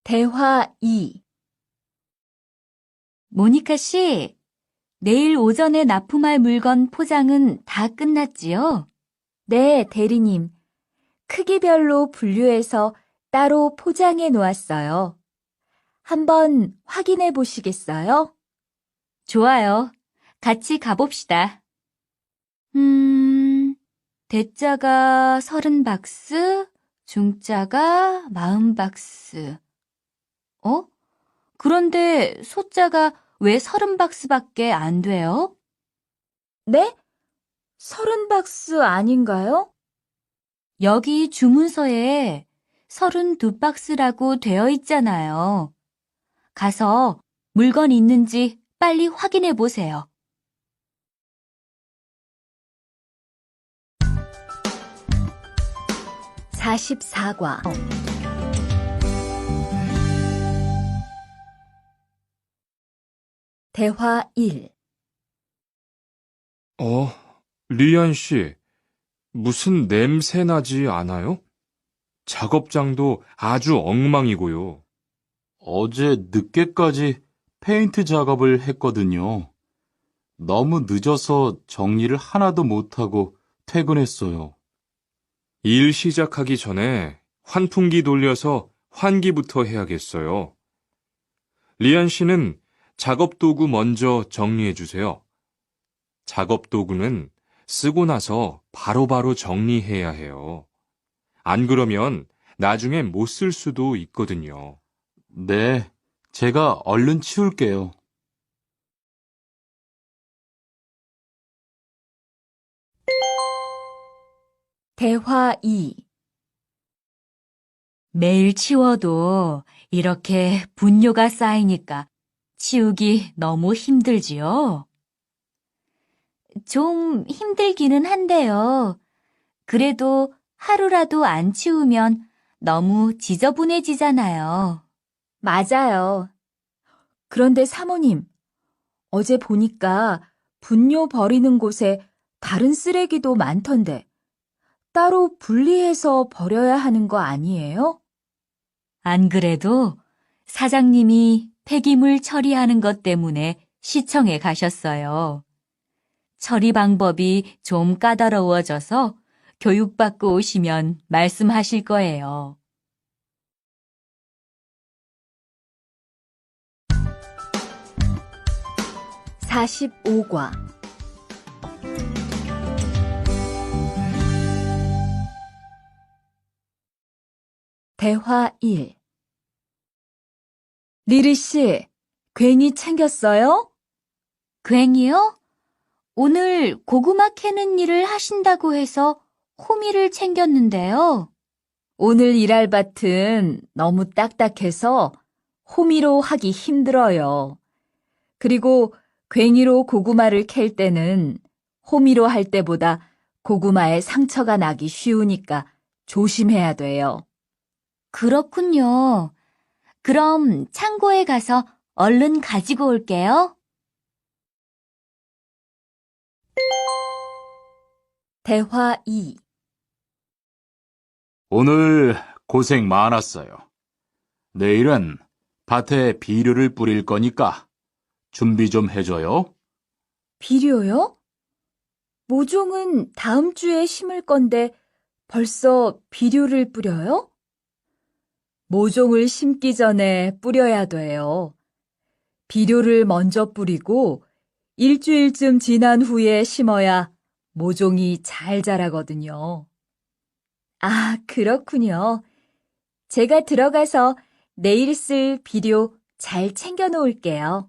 대화 2. 모니카 씨, 내일 오전에 납품할 물건 포장은 다 끝났지요? 네, 대리님. 크기별로 분류해서 따로 포장해 놓았어요. 한번 확인해 보시겠어요? 좋아요. 같이 가봅시다. 대자가 30박스, 중자가 40박스. 그런데 소자가 왜 30박스밖에 안 돼요? 네? 30박스 아닌가요? 여기 주문서에 32박스라고 되어 있잖아요. 가서 물건 있는지 빨리 확인해 보세요. (44과) 대화 1. 리안 씨, 무슨 냄새 나지 않아요? 작업장도 아주 엉망이고요. 어제 늦게까지 페인트 작업을 했거든요. 너무 늦어서 정리를 하나도 못하고 퇴근했어요. 일 시작하기 전에 환풍기 돌려서 환기부터 해야겠어요. 리안 씨는 작업 도구 먼저 정리해 주세요. 작업 도구는 쓰고 나서 바로바로 정리해야 해요. 안 그러면 나중에 못 쓸 수도 있거든요. 네, 제가 얼른 치울게요. 대화 2. 매일 치워도 이렇게 분뇨가 쌓이니까 치우기 너무 힘들지요? 좀 힘들기는 한데요. 그래도 하루라도 안 치우면 너무 지저분해지잖아요. 맞아요. 그런데 사모님, 어제 보니까 분뇨 버리는 곳에 다른 쓰레기도 많던데 따로 분리해서 버려야 하는 거 아니에요? 안 그래도 사장님이 폐기물 처리하는 것 때문에 시청에 가셨어요. 처리 방법이 좀 까다로워져서 교육받고 오시면 말씀하실 거예요. (45과) 대화 1. 리리 씨, 괭이 챙겼어요? 괭이요? 오늘 고구마 캐는 일을 하신다고 해서 호미를 챙겼는데요. 오늘 일할 밭은 너무 딱딱해서 호미로 하기 힘들어요. 그리고 괭이로 고구마를 캘 때는 호미로 할 때보다 고구마에 상처가 나기 쉬우니까 조심해야 돼요. 그렇군요. 그럼 창고에 가서 얼른 가지고 올게요. 대화 2. 오늘 고생 많았어요. 내일은 밭에 비료를 뿌릴 거니까 준비 좀 해줘요. 비료요? 모종은 다음 주에 심을 건데 벌써 비료를 뿌려요? 모종을 심기 전에 뿌려야 돼요. 비료를 먼저 뿌리고 일주일쯤 지난 후에 심어야 모종이 잘 자라거든요. 아, 그렇군요. 제가 들어가서 내일 쓸 비료 잘 챙겨 놓을게요.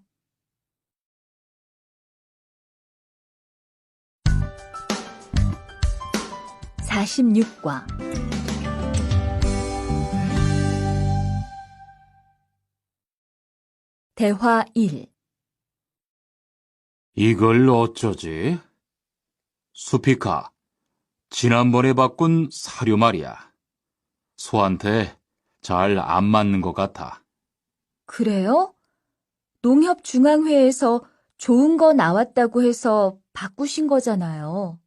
(46과) 대화 1. 이걸 어쩌지? 수피카, 지난번에 바꾼 사료 말이야. 소한테 잘 안 맞는 것 같아. 그래요? 농협중앙회에서 좋은 거 나왔다고 해서 바꾸신 거잖아요.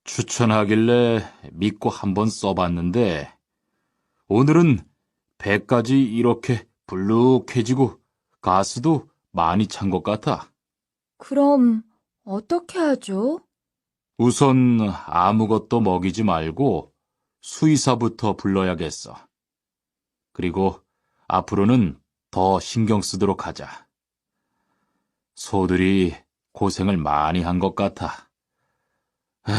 추천하길래 믿고 한번 써봤는데 오늘은 배까지 이렇게 불룩해지고 가스도 많이 찬 것 같아. 그럼 어떻게 하죠? 우선 아무것도 먹이지 말고 수의사부터 불러야겠어. 그리고 앞으로는 더 신경 쓰도록 하자. 소들이 고생을 많이 한 것 같아. 에휴,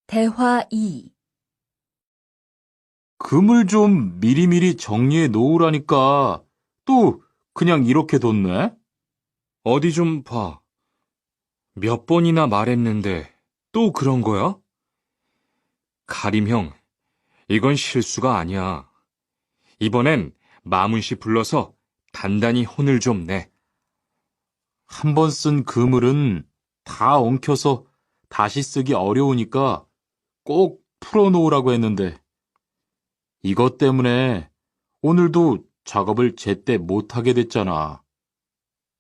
대화 2. 금을 좀 미리미리 정리해 놓으라니까 또 그냥 이렇게 뒀네? 어디 좀 봐. 몇 번이나 말했는데 또 그런 거야? 가림 형, 이건 실수가 아니야. 이번엔 마문 씨 불러서 단단히 혼을 좀 내. 한 번 쓴 그물은 다 엉켜서 다시 쓰기 어려우니까 꼭 풀어놓으라고 했는데 이것 때문에 오늘도 작업을 제때 못하게 됐잖아.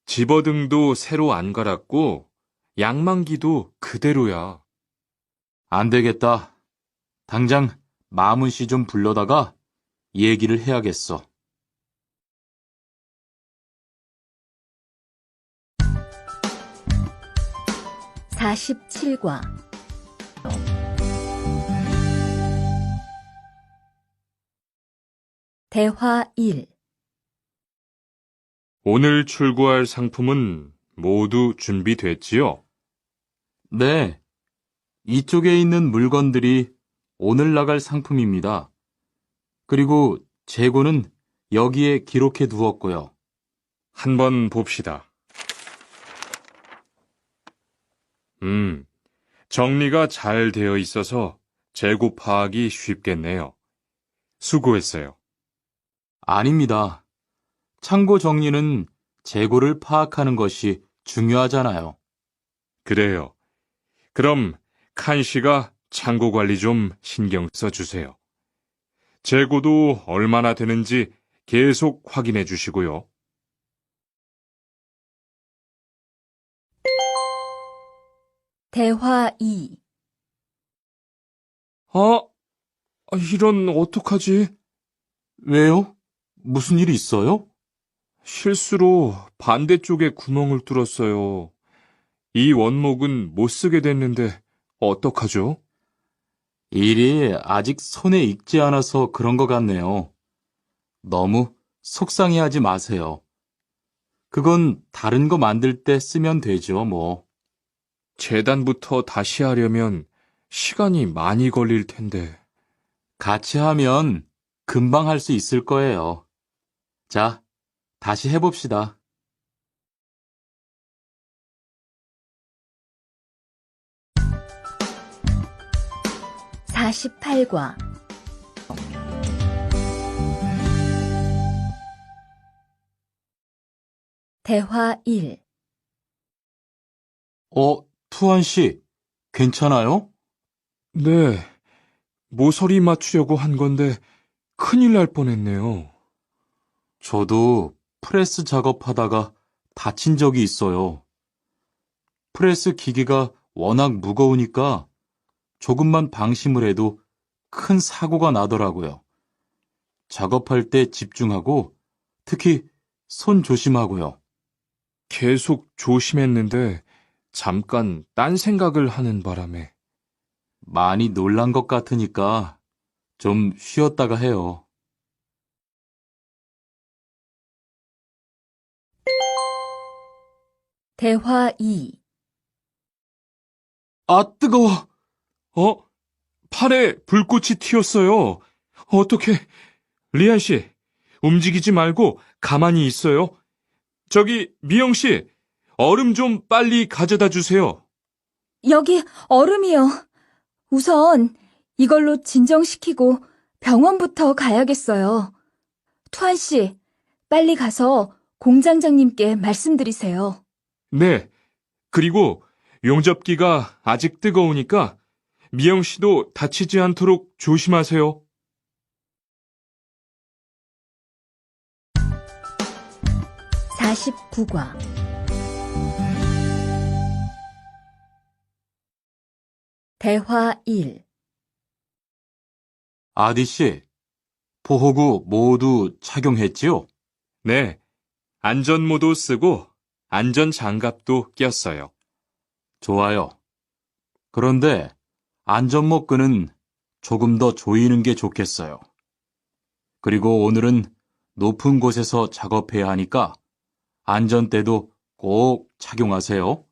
집어등도 새로 안 갈았고 양만기도 그대로야. 안 되겠다. 당장 마문 씨 좀 불러다가 얘기를 해야겠어. (47과) 대화 1. 오늘 출고할 상품은 모두 준비됐지요? 네, 이쪽에 있는 물건들이 오늘 나갈 상품입니다. 그리고 재고는 여기에 기록해 두었고요. 한번 봅시다. 정리가 잘 되어 있어서 재고 파악이 쉽겠네요. 수고했어요. 아닙니다. 창고 정리는 재고를 파악하는 것이 중요하잖아요. 그래요. 그럼 칸 씨가 창고 관리 좀 신경 써주세요. 재고도 얼마나 되는지 계속 확인해 주시고요. 대화 2. 이런 어떡하지? 왜요? 무슨 일이 있어요? 실수로 반대쪽에 구멍을 뚫었어요. 이 원목은 못 쓰게 됐는데 어떡하죠? 일이 아직 손에 익지 않아서 그런 것 같네요. 너무 속상해하지 마세요. 그건 다른 거 만들 때 쓰면 되죠, 뭐. 재단부터 다시 하려면 시간이 많이 걸릴 텐데. 같이 하면 금방 할 수 있을 거예요. 자, 다시 해봅시다. (48과) 대화 1. 투한 씨, 괜찮아요? 네, 모서리 맞추려고 한 건데 큰일 날 뻔했네요. 저도 프레스 작업하다가 다친 적이 있어요. 프레스 기계가 워낙 무거우니까 조금만 방심을 해도 큰 사고가 나더라고요. 작업할 때 집중하고 특히 손 조심하고요. 계속 조심했는데 잠깐 딴 생각을 하는 바람에. 많이 놀란 것 같으니까 좀 쉬었다가 해요. 대화 2. 아, 뜨거워! 팔에 불꽃이 튀었어요. 어떻게? 리안 씨, 움직이지 말고 가만히 있어요. 저기, 미영 씨, 얼음 좀 빨리 가져다 주세요. 여기 얼음이요. 우선 이걸로 진정시키고 병원부터 가야겠어요. 투한 씨, 빨리 가서 공장장님께 말씀드리세요. 네, 그리고 용접기가 아직 뜨거우니까 미영 씨도 다치지 않도록 조심하세요. (49과) 대화 1. 아디 씨, 보호구 모두 착용했지요? 네, 안전모도 쓰고 안전장갑도 꼈어요. 좋아요. 그런데 안전모 끈은 조금 더 조이는 게 좋겠어요. 그리고 오늘은 높은 곳에서 작업해야 하니까 안전대도 꼭 착용하세요.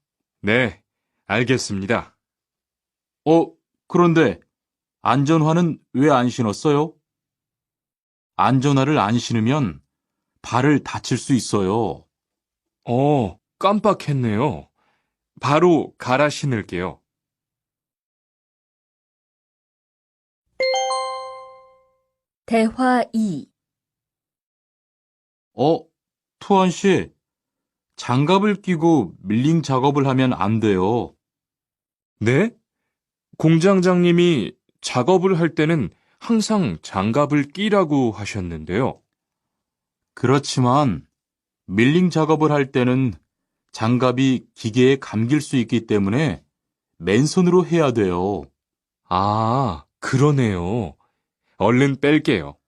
네, 알겠습니다. 그런데 안전화는 왜 안 신었어요? 안전화를 안 신으면 발을 다칠 수 있어요. 깜빡했네요. 바로 갈아 신을게요. 대화 2. 투원 씨, 장갑을 끼고 밀링 작업을 하면 안 돼요. 네? 공장장님이 작업을 할 때는 항상 장갑을 끼라고 하셨는데요. 그렇지만 밀링 작업을 할 때는 장갑이 기계에 감길 수 있기 때문에 맨손으로 해야 돼요. 아, 그러네요. 얼른 뺄게요.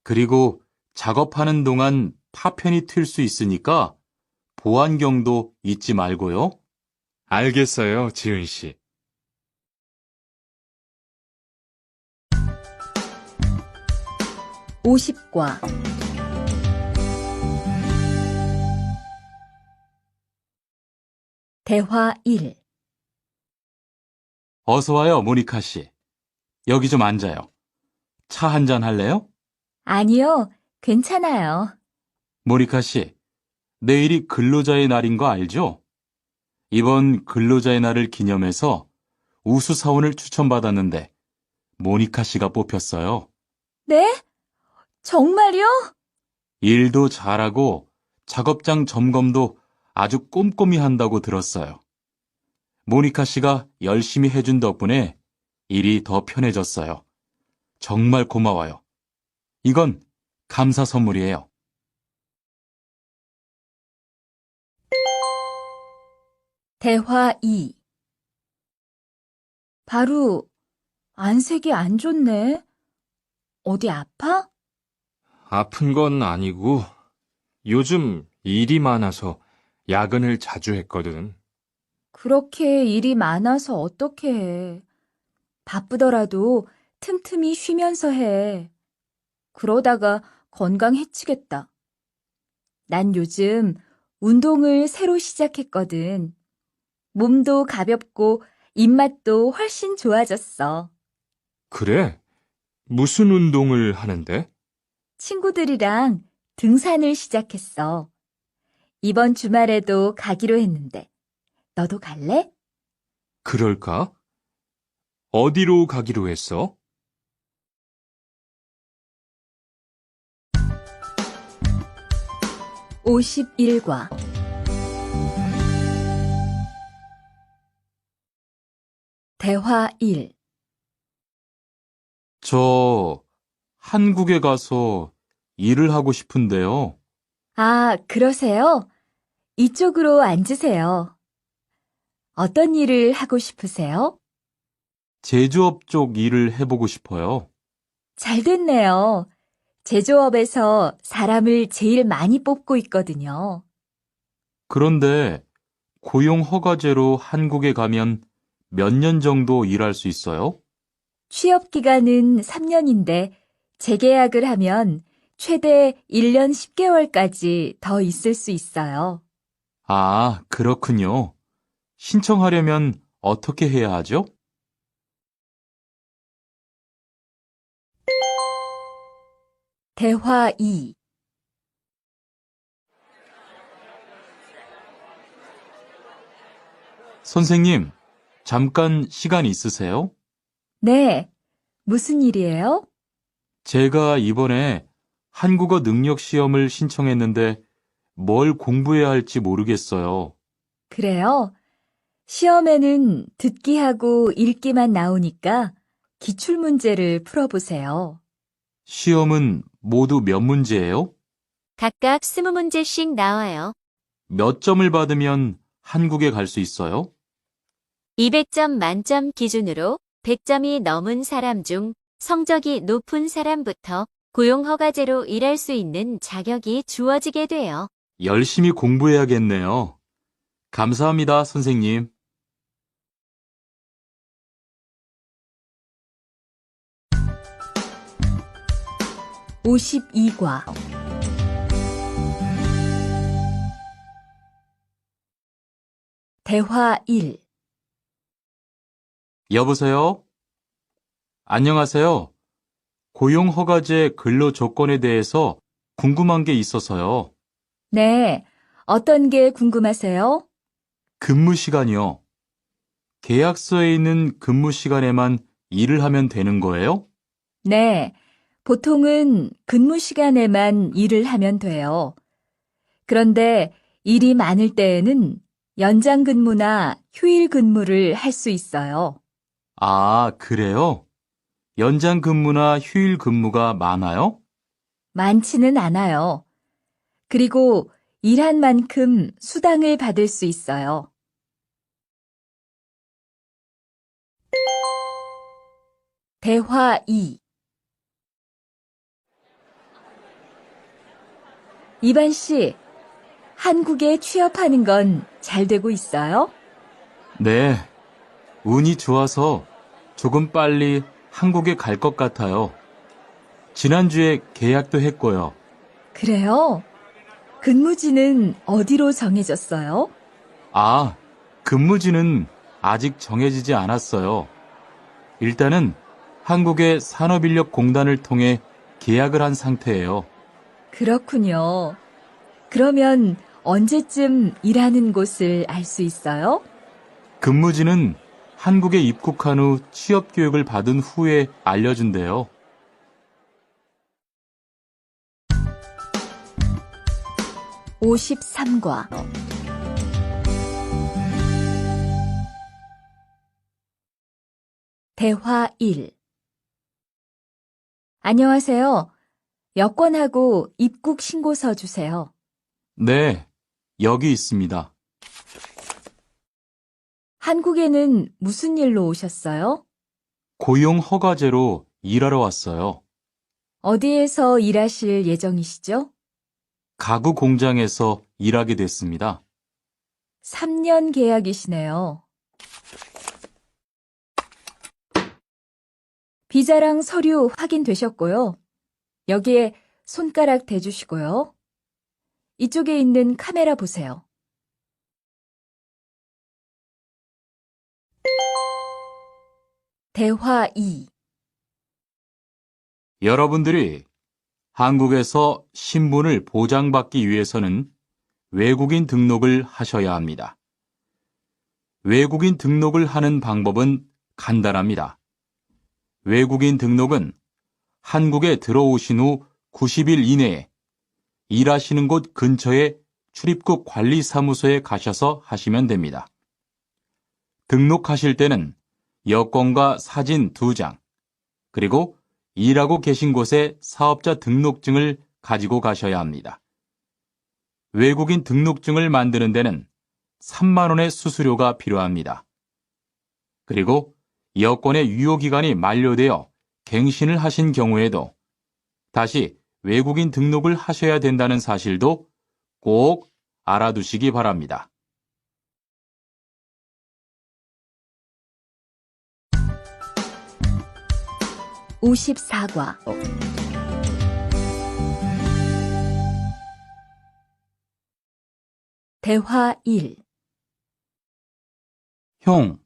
그리고 작업하는 동안 파편이 튈 수 있으니까 보안경도 잊지 말고요. 알겠어요, 지은 씨. 오십과 대화 1. 어서 와요, 모니카 씨. 여기 좀 앉아요. 차 한잔 할래요? 아니요, 괜찮아요. 모니카 씨, 내일이 근로자의 날인 거 알죠? 이번 근로자의 날을 기념해서 우수 사원을 추천받았는데 모니카 씨가 뽑혔어요. 네? 정말요? 일도 잘하고 작업장 점검도 아주 꼼꼼히 한다고 들었어요. 모니카 씨가 열심히 해준 덕분에 일이 더 편해졌어요. 정말 고마워요. 이건 감사 선물이에요. 대화 2. 바로 안색이 안 좋네. 어디 아파? 아픈 건 아니고 요즘 일이 많아서 야근을 자주 했거든. 그렇게 일이 많아서 어떻게 해. 바쁘더라도 틈틈이 쉬면서 해. 그러다가 건강 해치겠다. 난 요즘 운동을 새로 시작했거든. 몸도 가볍고 입맛도 훨씬 좋아졌어. 그래? 무슨 운동을 하는데? 친구들이랑 등산을 시작했어. 이번 주말에도 가기로 했는데, 너도 갈래? 그럴까? 어디로 가기로 했어? (51과) 대화 1. 저 한국에 가서 일을 하고 싶은데요. 아, 그러세요? 이쪽으로 앉으세요. 어떤 일을 하고 싶으세요? 제조업 쪽 일을 해보고 싶어요. 잘 됐네요. 제조업에서 사람을 제일 많이 뽑고 있거든요. 그런데 고용 허가제로 한국에 가면 몇 년 정도 일할 수 있어요? 취업 기간은 3년인데 재계약을 하면 최대 1년 10개월까지 더 있을 수 있어요. 아, 그렇군요. 신청하려면 어떻게 해야 하죠? 대화 2. 선생님, 잠깐 시간 있으세요? 네, 무슨 일이에요? 제가 이번에 한국어 능력 시험을 신청했는데 뭘 공부해야 할지 모르겠어요. 그래요? 시험에는 듣기하고 읽기만 나오니까 기출문제를 풀어보세요. 시험은 모두 몇 문제예요? 각각 20문제씩 나와요. 몇 점을 받으면 한국에 갈 수 있어요? 200점 만점 기준으로 100점이 넘은 사람 중 성적이 높은 사람부터 고용허가제로 일할 수 있는 자격이 주어지게 돼요. 열심히 공부해야겠네요. 감사합니다, 선생님. 52과 대화 1. 여보세요? 안녕하세요. 고용허가제 근로 조건에 대해서 궁금한 게 있어서요. 네, 어떤 게 궁금하세요? 근무 시간이요. 계약서에 있는 근무 시간에만 일을 하면 되는 거예요? 네, 보통은 근무 시간에만 일을 하면 돼요. 그런데 일이 많을 때에는 연장 근무나 휴일 근무를 할 수 있어요. 아, 그래요? 연장 근무나 휴일 근무가 많아요? 많지는 않아요. 그리고 일한 만큼 수당을 받을 수 있어요. 대화 2. 이반 씨, 한국에 취업하는 건 잘 되고 있어요? 네, 운이 좋아서 조금 빨리 한국에 갈 것 같아요. 지난주에 계약도 했고요. 그래요? 근무지는 어디로 정해졌어요? 아, 근무지는 아직 정해지지 않았어요. 일단은 한국의 산업인력공단을 통해 계약을 한 상태예요. 그렇군요. 그러면 언제쯤 일하는 곳을 알 수 있어요? 근무지는 한국에 입국한 후 취업 교육을 받은 후에 알려준대요. 53과 대화 1. 안녕하세요. 여권하고 입국 신고서 주세요. 네, 여기 있습니다. 한국에는 무슨 일로 오셨어요? 고용 허가제로 일하러 왔어요. 어디에서 일하실 예정이시죠? 가구 공장에서 일하게 됐습니다. 3년 계약이시네요. 비자랑 서류 확인되셨고요. 여기에 손가락 대주시고요. 이쪽에 있는 카메라 보세요. 대화 2. 여러분들이 한국에서 신분을 보장받기 위해서는 외국인 등록을 하셔야 합니다. 외국인 등록을 하는 방법은 간단합니다. 외국인 등록은 한국에 들어오신 후 90일 이내에 일하시는 곳 근처의 출입국 관리사무소에 가셔서 하시면 됩니다. 등록하실 때는 여권과 사진 2장, 그리고 일하고 계신 곳의 사업자 등록증을 가지고 가셔야 합니다. 외국인 등록증을 만드는 데는 3만 원의 수수료가 필요합니다. 그리고 여권의 유효기간이 만료되어 갱신을 하신 경우에도 다시 외국인 등록을 하셔야 된다는 사실도 꼭 알아두시기 바랍니다. 54과 대화 1. 형,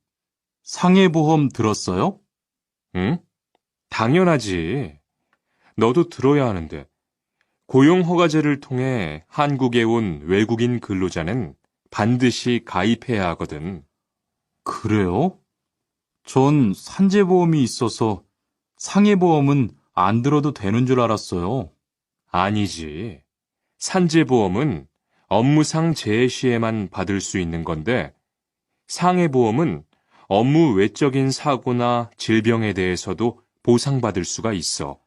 상해보험 들었어요? 응? 당연하지. 너도 들어야 하는데. 고용허가제를 통해 한국에 온 외국인 근로자는 반드시 가입해야 하거든. 그래요? 전 산재보험이 있어서 상해보험은 안 들어도 되는 줄 알았어요. 아니지. 산재보험은 업무상 재해 시에만 받을 수 있는 건데, 상해보험은 업무 외적인 사고나 질병에 대해서도 보상받을 수가 있어.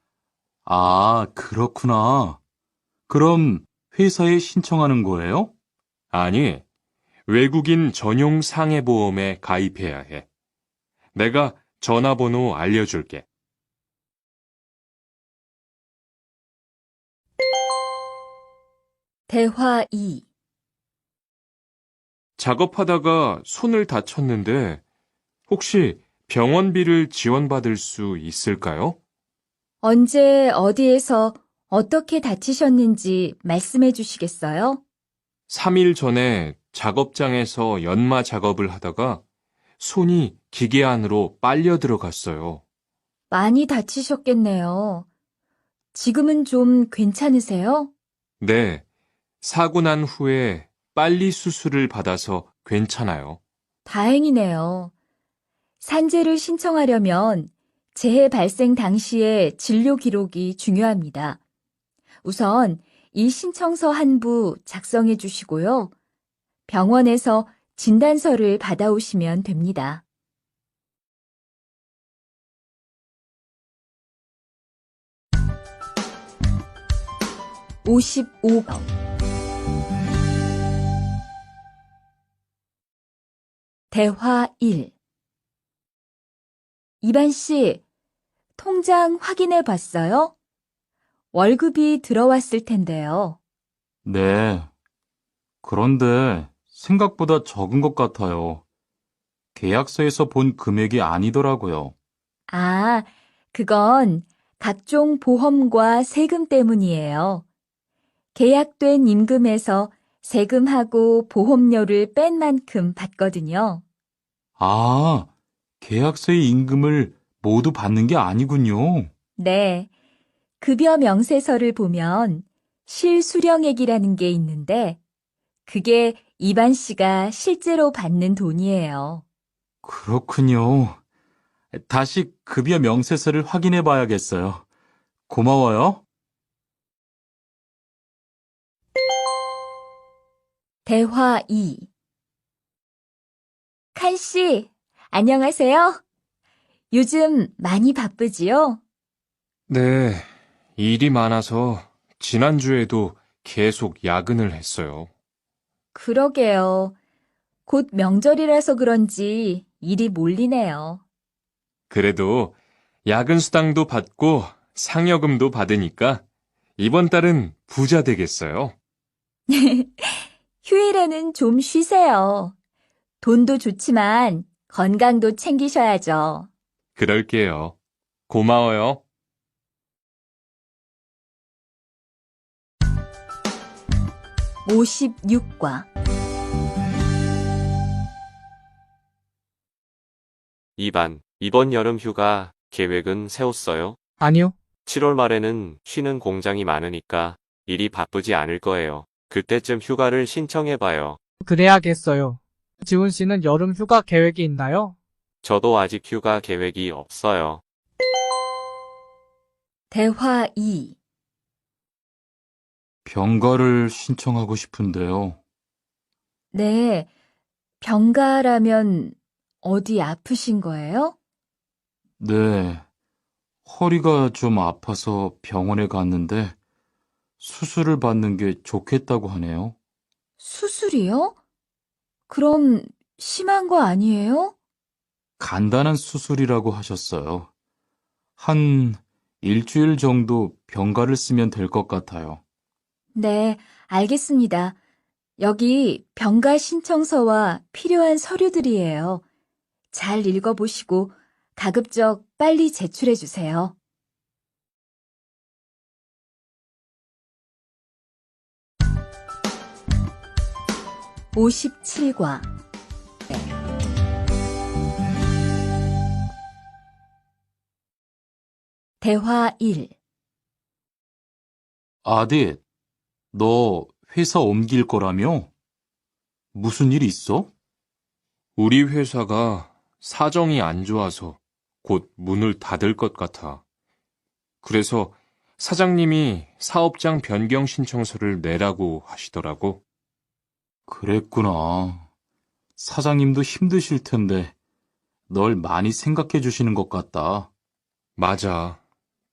아, 그렇구나. 그럼 회사에 신청하는 거예요? 아니, 외국인 전용 상해보험에 가입해야 해. 내가 전화번호 알려줄게. 대화 2. 작업하다가 손을 다쳤는데 혹시 병원비를 지원받을 수 있을까요? 언제 어디에서 어떻게 다치셨는지 말씀해 주시겠어요? 3일 전에 작업장에서 연마 작업을 하다가 손이 기계 안으로 빨려 들어갔어요. 많이 다치셨겠네요. 지금은 좀 괜찮으세요? 네, 사고 난 후에 빨리 수술을 받아서 괜찮아요. 다행이네요. 산재를 신청하려면 재해 발생 당시의 진료 기록이 중요합니다. 우선 이 신청서 한 부 작성해 주시고요. 병원에서 진단서를 받아오시면 됩니다. (55번) 대화 1. 이반 씨, 통장 확인해 봤어요? 월급이 들어왔을 텐데요. 네. 그런데 생각보다 적은 것 같아요. 계약서에서 본 금액이 아니더라고요. 아, 그건 각종 보험과 세금 때문이에요. 계약된 임금에서 세금하고 보험료를 뺀 만큼 받거든요. 아, 계약서의 임금을 모두 받는 게 아니군요. 네, 급여 명세서를 보면 실수령액이라는 게 있는데 그게 이반 씨가 실제로 받는 돈이에요. 그렇군요. 다시 급여 명세서를 확인해 봐야겠어요. 고마워요. 대화 2. 칸 씨, 안녕하세요. 요즘 많이 바쁘지요? 네, 일이 많아서 지난주에도 계속 야근을 했어요. 그러게요. 곧 명절이라서 그런지 일이 몰리네요. 그래도 야근 수당도 받고 상여금도 받으니까 이번 달은 부자 되겠어요. 휴일에는 좀 쉬세요. 돈도 좋지만 건강도 챙기셔야죠. 그럴게요. 고마워요. 56과. 이번 여름 휴가 계획은 세웠어요? 아니요, 7월 말에는 쉬는 공장이 많으니까 일이 바쁘지 않을 거예요. 그때쯤 휴가를 신청해봐요. 그래야겠어요. 지훈 씨는 여름 휴가 계획이 있나요? 저도 아직 휴가 계획이 없어요. 대화 2. 병가를 신청하고 싶은데요. 네, 병가라면 어디 아프신 거예요? 네, 허리가 좀 아파서 병원에 갔는데 수술을 받는 게 좋겠다고 하네요. 수술이요? 그럼 심한 거 아니에요? 간단한 수술이라고 하셨어요. 한 일주일 정도 병가를 쓰면 될 것 같아요. 네, 알겠습니다. 여기 병가 신청서와 필요한 서류들이에요. 잘 읽어보시고 가급적 빨리 제출해 주세요. 57과. 대화 1. 아딧, 너 회사 옮길 거라며? 무슨 일 있어? 우리 회사가 사정이 안 좋아서 곧 문을 닫을 것 같아. 그래서 사장님이 사업장 변경 신청서를 내라고 하시더라고. 그랬구나. 사장님도 힘드실 텐데 널 많이 생각해 주시는 것 같다. 맞아.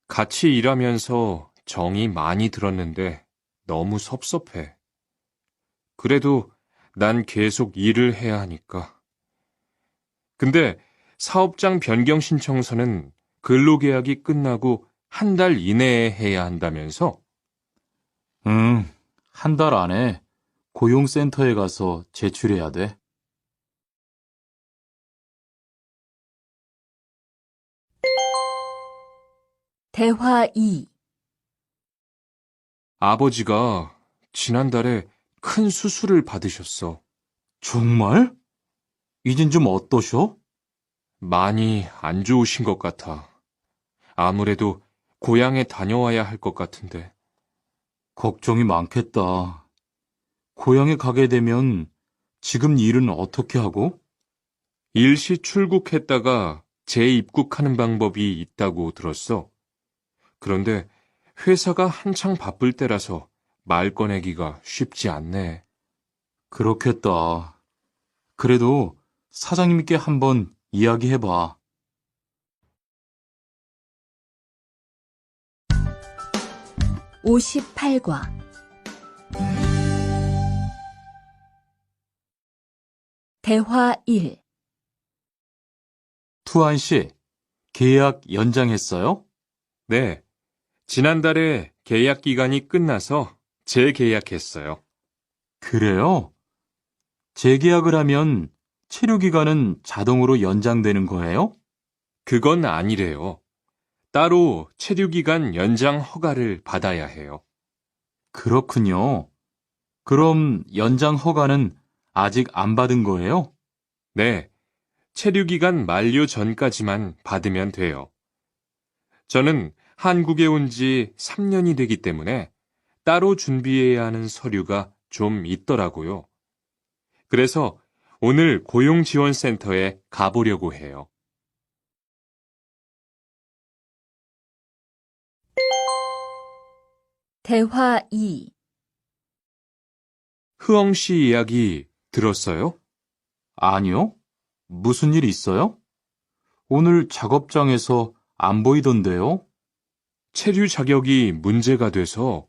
같이 일하면서 정이 많이 들었는데 너무 섭섭해. 그래도 난 계속 일을 해야 하니까. 근데 사업장 변경 신청서는 근로계약이 끝나고 한 달 이내에 해야 한다면서? 응, 한 달 안에 고용센터에 가서 제출해야 돼. 대화 2. 아버지가 지난달에 큰 수술을 받으셨어. 정말? 이젠 좀 어떠셔? 많이 안 좋으신 것 같아. 아무래도 고향에 다녀와야 할 것 같은데. 걱정이 많겠다. 고향에 가게 되면 지금 일은 어떻게 하고? 일시 출국했다가 재입국하는 방법이 있다고 들었어. 그런데 회사가 한창 바쁠 때라서 말 꺼내기가 쉽지 않네. 그렇겠다. 그래도 사장님께 한번 이야기해봐. (58과) 대화 1. 투안 씨, 계약 연장했어요? 네. 지난달에 계약 기간이 끝나서 재계약했어요. 그래요? 재계약을 하면 체류 기간은 자동으로 연장되는 거예요? 그건 아니래요. 따로 체류기간 연장 허가를 받아야 해요. 그렇군요. 그럼 연장 허가는 아직 안 받은 거예요? 네. 체류기간 만료 전까지만 받으면 돼요. 저는 한국에 온 지 3년이 되기 때문에 따로 준비해야 하는 서류가 좀 있더라고요. 그래서 오늘 고용지원센터에 가보려고 해요. 대화 2. 흐엉 씨 이야기 들었어요? 아니요. 무슨 일 있어요? 오늘 작업장에서 안 보이던데요? 체류 자격이 문제가 돼서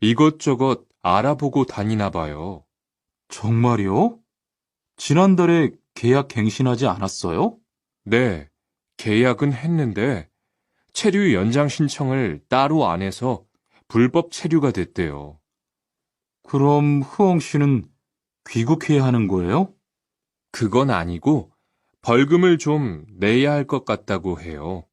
이것저것 알아보고 다니나 봐요. 정말요? 지난달에 계약 갱신하지 않았어요? 네, 계약은 했는데 체류 연장 신청을 따로 안 해서 불법 체류가 됐대요. 그럼 흐엉 씨는 귀국해야 하는 거예요? 그건 아니고 벌금을 좀 내야 할 것 같다고 해요.